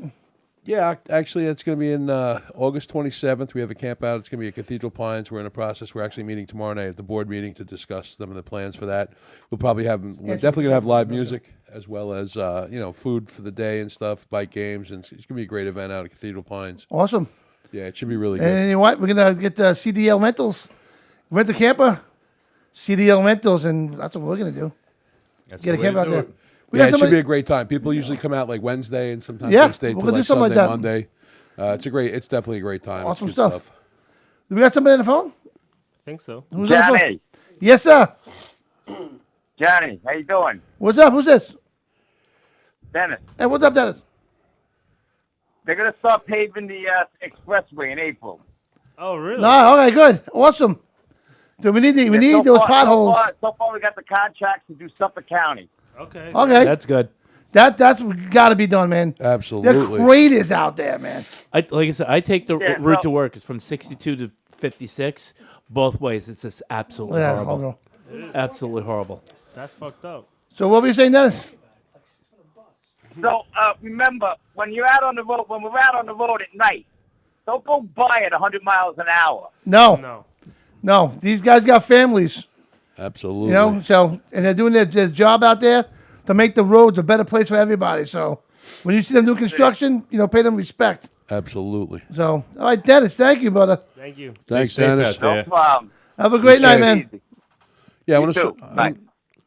Yeah, actually, it's going to be in August 27th. We have a camp out. It's going to be at Cathedral Pines. We're in a process. We're actually meeting tomorrow night at the board meeting to discuss some of the plans for that. We'll probably have. We're definitely going to have live music as well as food for the day and stuff, bike games, and it's going to be a great event out at Cathedral Pines. Awesome. Yeah, it should be really good. And you know what? We're gonna get the CDL rentals. Rent the camper, CDL rentals, and that's what we're gonna do. That's Get a the way camper to out do there. it. We Yeah, got it should somebody- be a great time. People usually come out like Wednesday and sometimes Yeah, they stay we're till gonna do like something like Sunday, that. Monday. It's definitely a great time. Awesome It's good stuff. Do we got somebody on the phone? I think so. Who's on the phone? Johnny. Yes, sir. Johnny, how you doing? What's up? Who's this? Dennis. Hey, what's up, Dennis? They're going to start paving the expressway in April. Oh, really? No, okay, good, awesome. So we need those potholes. So far, we got the contracts to do Suffolk County. Okay. Okay, That's good. that's got to be done, man. Absolutely. They're craters out there, man. Like I said, I take the Yeah, route no. to work. It's from 62 to 56. Both ways. It's just absolutely Yeah, horrible. horrible. Absolutely horrible. That's fucked up. So what were you saying, Dennis? So remember, when we're out on the road at night, don't go by at 100 miles an hour. No. These guys got families. Absolutely. You know, so and they're doing their job out there to make the roads a better place for everybody. So when you see them do construction, pay them respect. Absolutely. So, all right, Dennis, thank you, brother. Thank you. Thanks, Stay safe Dennis. out there. No problem. Have a great night, man. Yeah, You too.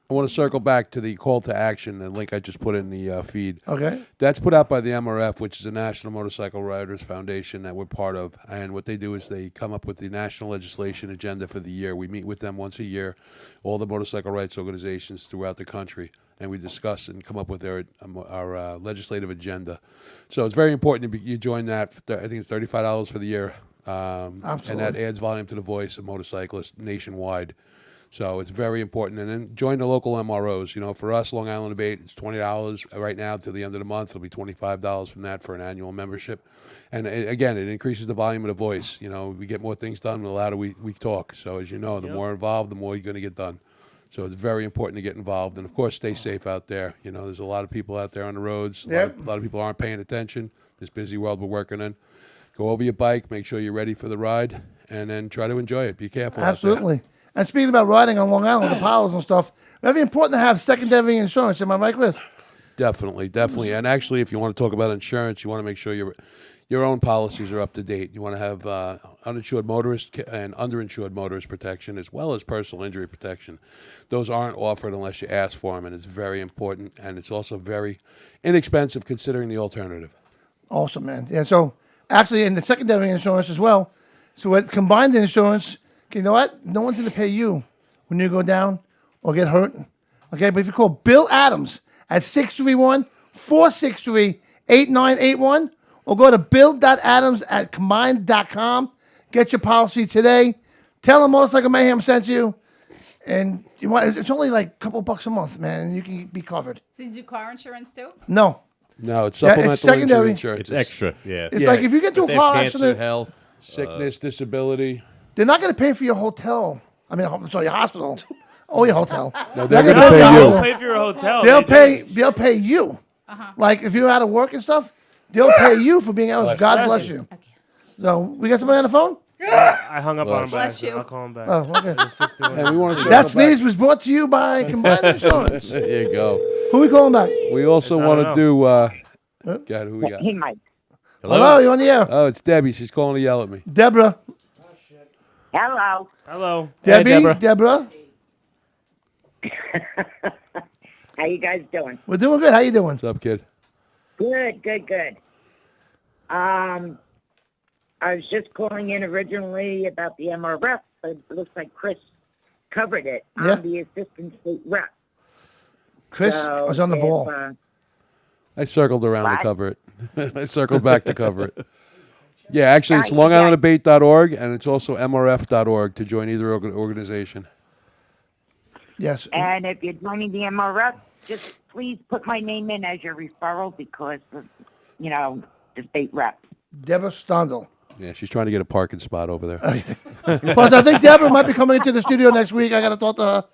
I want to circle back to the call to action, the link I just put in the feed. Okay. That's put out by the MRF, which is the National Motorcycle Riders Foundation that we're part of. And what they do is they come up with the national legislation agenda for the year. We meet with them once a year, all the motorcycle rights organizations throughout the country, and we discuss and come up with our legislative agenda. So it's very important you join that. I think it's $35 for the year. And that adds volume to the voice of motorcyclists nationwide. So it's very important. And then join the local MROs. For us, Long Island Debate, it's $20 right now till the end of the month. It'll be $25 from that for an annual membership. And again, it increases the volume of the voice. We get more things done the louder we talk. So as you know, the more involved, the more you're going to get done. So it's very important to get involved. And, of course, stay safe out there. There's a lot of people out there on the roads. A lot of people aren't paying attention. This busy world we're working in. Go over your bike. Make sure you're ready for the ride. And then try to enjoy it. Be careful out there. Absolutely. And speaking about riding on Long Island, the powers and stuff, very important to have secondary insurance. Am I right, Chris? Definitely. And actually, if you want to talk about insurance, you want to make sure your own policies are up to date. You want to have uninsured motorist and underinsured motorist protection as well as personal injury protection. Those aren't offered unless you ask for them, and it's very important, and it's also very inexpensive considering the alternative. Awesome, man. Yeah, so actually in the secondary insurance as well, So with combined insurance, you know what? No one's going to pay you when you go down or get hurt. Okay, but if you call Bill Adams at 631-463-8981 or go to bill.adams@combined.com, get your policy today. Tell them Motorcycle Mayhem sent you. And it's only like a couple bucks a month, man, and you can be covered. So you do car insurance too? No. No, it's supplemental secondary. insurance. It's extra, yeah. It's like if you get to a car accident, health, sickness, disability. they're not going to pay for your hotel. I mean, sorry, your hospital. Oh, your hotel. No, they're going to pay you. They'll pay for your hotel. They'll pay you. Like if you're out of work and stuff, they'll pay you for being out of. God bless you. Okay. So we got somebody on the phone. I hung up on him. Bless you. I'll call him back. Oh, okay. Hey, we want to That sneeze was brought to you by Combined Insurance. There you go. Who we calling back? We also want to do. God, who we got? Hey, Mike. Hello, you on the air? Oh, it's Debbie. She's calling to yell at me. Deborah. Hello. Hello. Debbie. Deborah. Deborah. How you guys doing? We're doing good. How you doing? What's up, kid? Good. I was just calling in originally about the MRF, but it looks like Chris covered it. Yeah. I'm the assistant state rep. Chris was on the ball. I circled around What? to cover it. I circled back to cover it. Yeah, actually, it's longislanddebate.org, and it's also mrf.org to join either organization. Yes. And if you're joining the MRF, just please put my name in as your referral because, the state rep. Deborah Stondel. Yeah, she's trying to get a parking spot over there. Plus, I think Deborah might be coming into the studio next week. I got to talk to her.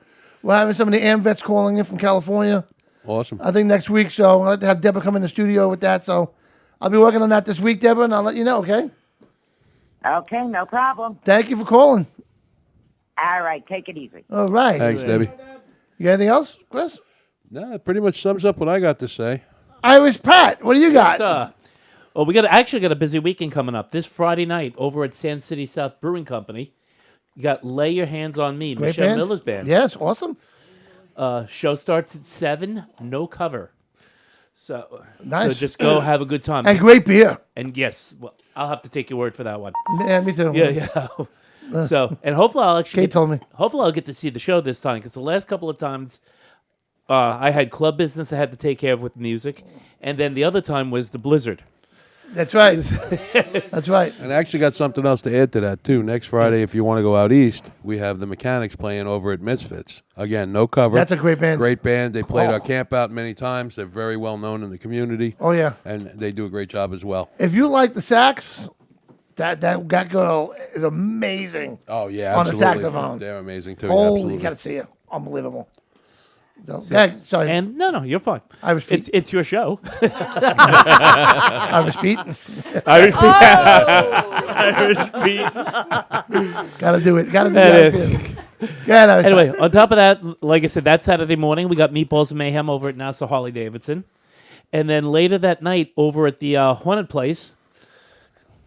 We're having some of the AMVETs calling in from California. Awesome. I think next week, so I'd like to have Deborah come in the studio with that. So I'll be working on that this week, Deborah, and I'll let you know, okay? Okay, no problem. Thank you for calling. All right, take it easy. All right. Thanks, Debbie. You got anything else, Chris? No, it pretty much sums up what I got to say. Irish Pat, what do you got? Well, we got a busy weekend coming up. This Friday night over at Sand City South Brewing Company, you got Lay Your Hands on Me, Great Michelle band. Miller's band. Yes, awesome. Show starts at 7, no cover. So, Nice. so just go have a good time. And great beer. And yes, well, I'll have to take your word for that one. Yeah, me too. Yeah. So, and hopefully I'll actually Kate told me. Hopefully I'll get to see the show this time because the last couple of times I had club business I had to take care of with music, and then the other time was the blizzard. That's right. That's right. And I actually got something else to add to that, too. Next Friday, if you want to go out east, we have the Mechanics playing over at Misfits. Again, no cover. That's a great band. Great band. They played Oh. our camp out many times. They're very well known in the community. Oh, yeah. And they do a great job as well. If you like the sax, that girl is amazing. Oh, yeah, on the absolutely. saxophone. They're amazing, too. Holy, absolutely. you got to see it. Unbelievable. So, So- yeah, sorry. And no, you're fine. Irish Pete. It's your show. Irish Pete. Irish Pete. Irish Pete. Gotta do it. Gotta do That that. is- Anyway, on top of that, like I said, that Saturday morning we got Meatballs and Mayhem over at Nassau Harley Davidson, and then later that night over at the Haunted Place,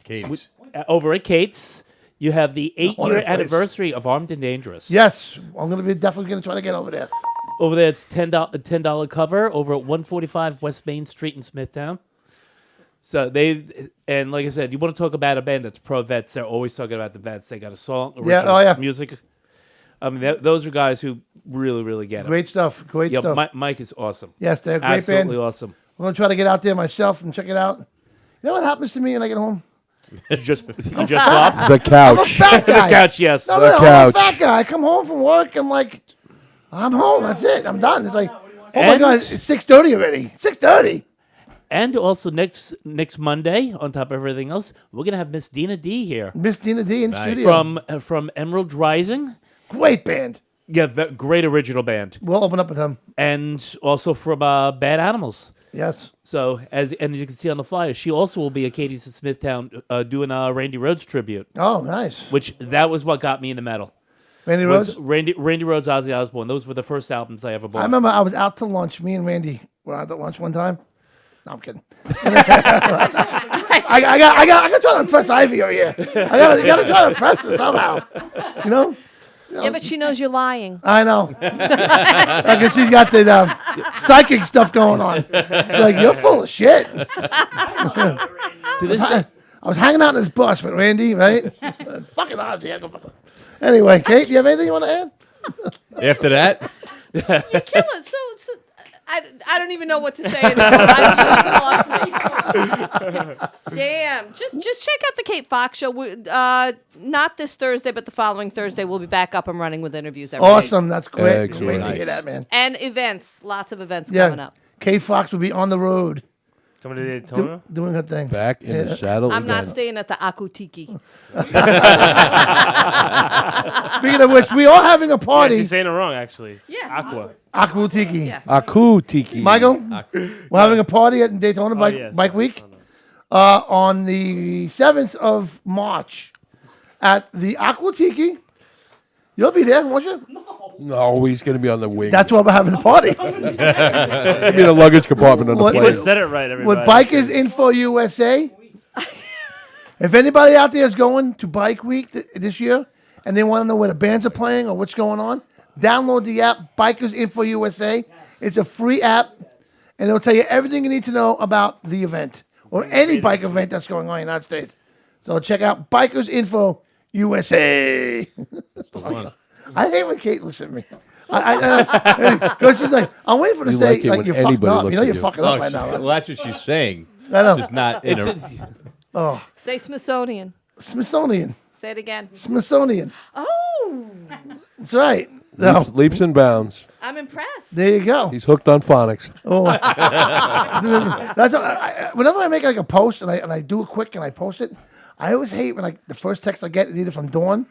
Kate's. over at Kate's, you have the 8-year Haunted Place. anniversary of Armed and Dangerous. yes, I'm gonna be definitely gonna try to get over there. Over there, it's $10 cover over at 145 West Main Street in Smithtown. So and like I said, you want to talk about a band that's pro vets? They're always talking about the vets. They got a song, original music. I mean, those are guys who really, really get it. Great stuff. Great Yeah, stuff. Mike is awesome. Yes, they're a great Absolutely band. awesome. I'm gonna try to get out there myself and check it out. You know what happens to me when I get home? You just fat. flop? The couch. I'm a fat guy. The couch, yes. No, The I'm a couch. fat guy. I come home from work. I'm like, I'm home. That's it. I'm done. It's like, oh my And- God, it's 6:30 already. 6:30. And also next Monday, on top of everything else, we're gonna have Miss Dina D here. Miss Dina D in studio. From Emerald Rising. Great band. Yeah, great original band. We'll open up with them. And also from Bad Animals. Yes. So as you can see on the flyer, she also will be at Katie's in Smithtown doing a Randy Rhoads tribute. Oh, nice. Which that was what got me into metal. Randy Was Rhoads? Randy Rhoads, Ozzy Osbourne. Those were the first albums I ever bought. I remember I was out to lunch. Me and Randy were out to lunch one time. No, I'm kidding. I got to try to impress Ivy over here. I got to try to impress her somehow. You know? Yeah, but she knows you're lying. I know. I guess she's got the psychic stuff going on. She's like, you're full of shit. To this day- I I was hanging out in this bus with Randy, right? Fucking Ozzy. I go fucking. Anyway, Kate, do you have anything you want to add? After that, You kill it. So I don't even know what to say anymore. I just lost me. Damn. Just check out the Kate Fox show. Not this Thursday, but the following Thursday, we'll be back up and running with interviews every Awesome. week. That's great. Excellent. Great to hear that, man. And events. Lots of events coming up. Kate Fox will be on the road. Coming to Daytona? Doing her thing. Back in the saddle I'm not again. staying at the Akutiki. Speaking of which, we are having a party. Yeah, she's saying it wrong, actually. It's Yeah. Aqua. Akutiki. Yeah. Aku Tiki. Michael, we're having a party at Daytona yes. Bike Week on the 7th of March at the Aquatiki. You'll be there, won't you? No, he's going to be on the wing. That's why we're having the party. It's going to be in the luggage compartment on the What- plane. what- Said it right, everybody. With Bikers Info USA. If anybody out there is going to Bike Week this year and they want to know where the bands are playing or what's going on, download the app Bikers Info USA. It's a free app, and it'll tell you everything you need to know about the event or any bike event that's going on in the United States. So check out Bikers Info USA. that's the one. I hate when Kate looks at me. Because she's like, I'm waiting for her to You say, like it like, when you're fucking anybody up. looks You know at you're you. fucking up right now. Well, Right? that's what she's saying. I know. Just not in a. Oh, Say Smithsonian. Smithsonian. Say it again. Smithsonian. Oh, That's right. So, Leaps and bounds. I'm impressed. there you go. He's hooked on phonics. Oh, that's whenever I make like a post and I do it quick and I post it, I always hate when like the first text I get is either from Dawn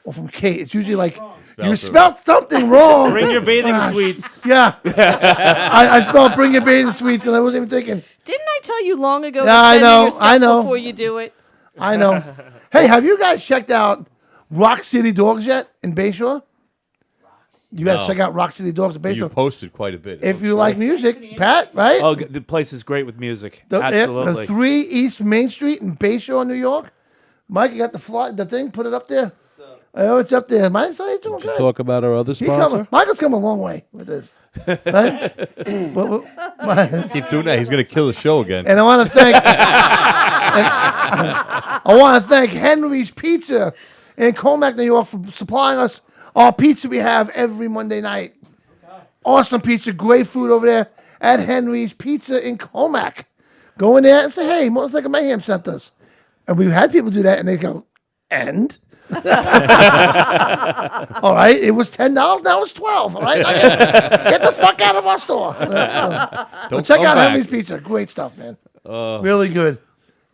or from Kate. It's usually like you spelled something wrong. Bring your bathing suites. Yeah, I spelled bring your bathing suites and I wasn't even thinking. Didn't I tell you long ago? Yeah, to I send me know, your stuff I know. Before you do it. I know. Hey, have you guys checked out Rock City Dogs yet in Bayshore? You got to No. check out Rock City Dogs in Bayshore. You posted quite a bit. If you like music, Pat, right? Oh, the place is great with music. The Absolutely. 3 East Main Street in Bayshore, New York. Mike, you got the thing? Put it up there. Oh, it's up there. Mike's doing Did you good. talk about our other He sponsor? Michael's come a long way with this. Right? Keep doing that. He's going to kill the show again. And I want to thank I want to thank Henry's Pizza in Comac, New York, for supplying us our pizza we have every Monday night. Awesome pizza, great food over there at Henry's Pizza in Comac. Go in there and say, hey, Motorcycle Mayhem sent us. And we've had people do that, and they go, and? All right, it was $10, now it's $12. All right, get the fuck out of our store. Don't check come out back. Henry's Pizza, great stuff, man. Really good.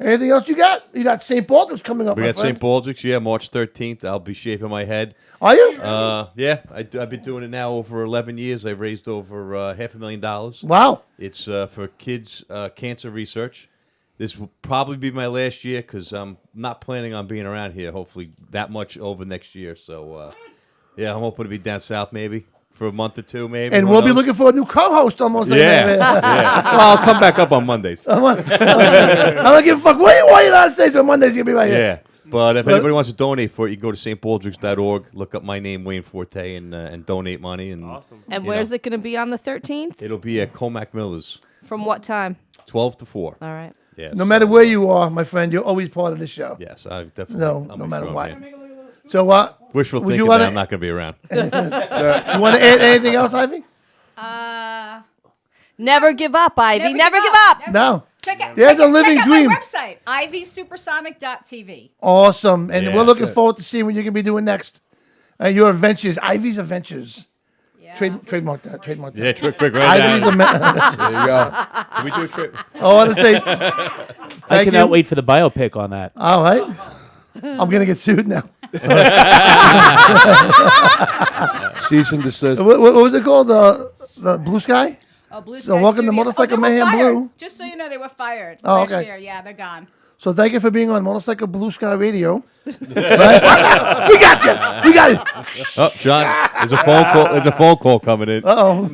Anything else you got? You got St. Baldrick's coming up. We my got friend. St. Baldrick's, yeah, March 13th. I'll be shaving my head. Are you? Yeah, I've been doing it now over 11 years. I've raised over $500,000. Wow. It's for kids' cancer research. This will probably be my last year because I'm not planning on being around here, hopefully, that much over next year. So, yeah, I'm hoping to be down south maybe for a month or two, maybe. And Who we'll be knows? looking for a new co-host almost. Yeah. Like that. Yeah. Well, I'll come back up on Mondays. I don't give a fuck where you are in the United States, but Monday's going to be right here. Yeah. But if anybody wants to donate for it, you can go to stbaldricks.org, look up my name, Wayne Forte, and donate money. And, awesome. And where's it going to be on the 13th? It'll be at Comac Miller's, From what time? 12 to 4. All right. Yes. No matter where you are, my friend, you're always part of this show. Yes, I definitely. No matter sure what. I'm here. So, Wishful would you thinking wanna- that I'm not going to be around. You want to add anything else, Ivy? Never give up, Ivy. Never give up. No. Check out, There's check a out- living check out dream. my website, ivysupersonic.tv. Awesome. And Yeah, we're looking good. forward to seeing what you're going to be doing next. Your adventures, Ivy's Adventures. Yeah. Trademark that. Trademark that. Yeah, quick, right Ivy's down. There you go. Can we do a trip? I want to say I thank cannot you. wait for the biopic on that. All right. I'm going to get sued now. Cease and desist. What was it called? The Blue Sky? Oh, Blue So Sky welcome to Studios. Motorcycle they were Mayhem fired. Blue. Just so you know, they were fired Oh, last okay. year. Yeah, they're gone. So thank you for being on Motorcycle Blue Sky Radio. Right? We got you. We got it. Oh, John, there's a phone call. There's a phone call coming in. Uh-oh.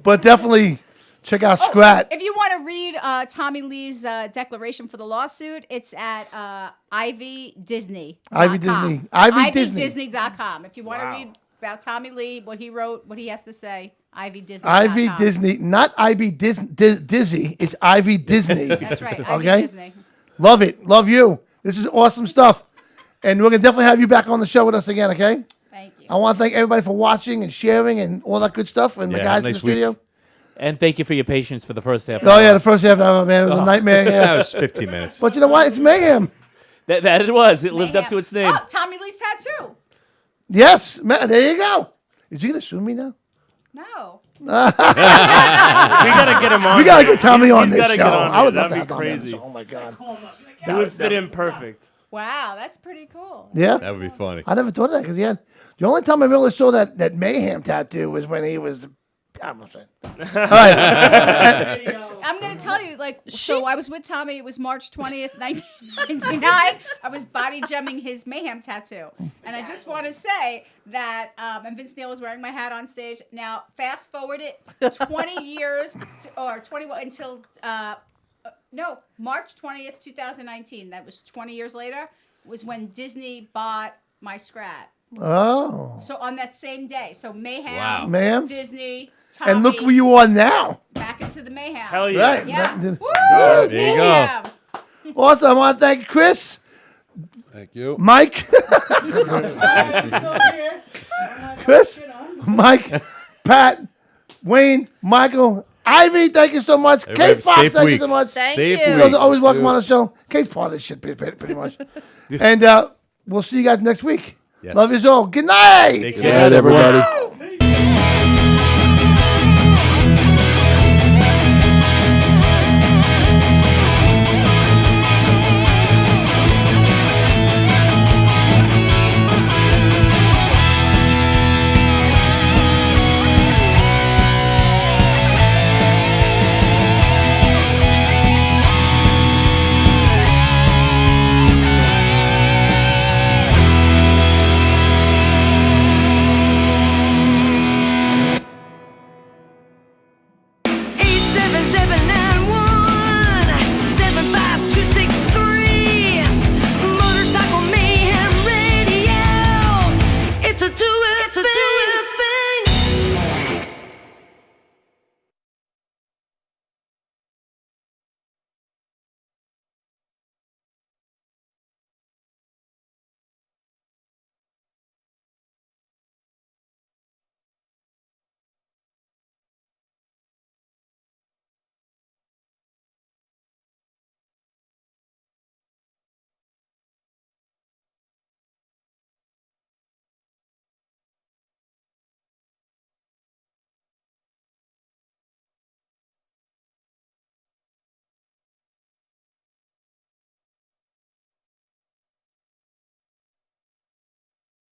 But definitely check out Sqrat. If you want to read Tommy Lee's declaration for the lawsuit, it's at Ivy Disney. Ivy Disney. Ivy Disney. IvyDisney.com. If you want to read about Tommy Lee, what he wrote, what he has to say, IvyDisney.com. Ivy Disney, not Ivy Dizzy. It's Ivy Disney. That's right, Ivy Okay? Disney. Love it. Love you. This is awesome stuff. And we're going to definitely have you back on the show with us again, okay? Thank you. I want to thank everybody for watching and sharing and all that good stuff, and the Yeah, guys in nice the studio. week. And thank you for your patience for the first half. Oh, yeah, the first half hour, man. It was a nightmare. Yeah. That was 15 minutes. But you know what? It's Mayhem. That it was. It lived up to its name. Oh, Tommy Lee's tattoo. Yes. There you go. Is he going to sue me now? No. We gotta get him on. We gotta here. get Tommy on He's this gotta show. Get on I here. would love That'd to be have Tommy on the crazy. show. Oh, my God. He would fit in perfect. Wow, that's pretty cool. Yeah. That would be funny. I never thought of that because he had. The only time I really saw that Mayhem tattoo was when he was. I'm not saying. All right. I'm going to tell you, so I was with Tommy. It was March 20th, 1999. I was body gemming his Mayhem tattoo. And I just want to say that, and Vince Neil was wearing my hat on stage. Now, fast forward it 20 years, or 21, until, March 20th, 2019. That was 20 years later, was when Disney bought my Sqrat. Oh. So on that same day. So Mayhem, Wow. Mayhem? Disney, Tommy. And look where you are now. Back into the Mayhem. Hell yeah. Right. Yeah. That- Woo! There you Mayhem. go. Awesome. I want to thank Chris, Thank you. Mike, Chris, Mike, Pat, Wayne, Michael, Ivy. Thank you so much. Everybody, Kate Fox, safe thank you week. so much. Thank Safe you. You week. guys are always welcome you. on the show. Kate's part of this shit, pretty much. And we'll see you guys next week. Yes. Love you all. Good night. Take Good care. night, everybody.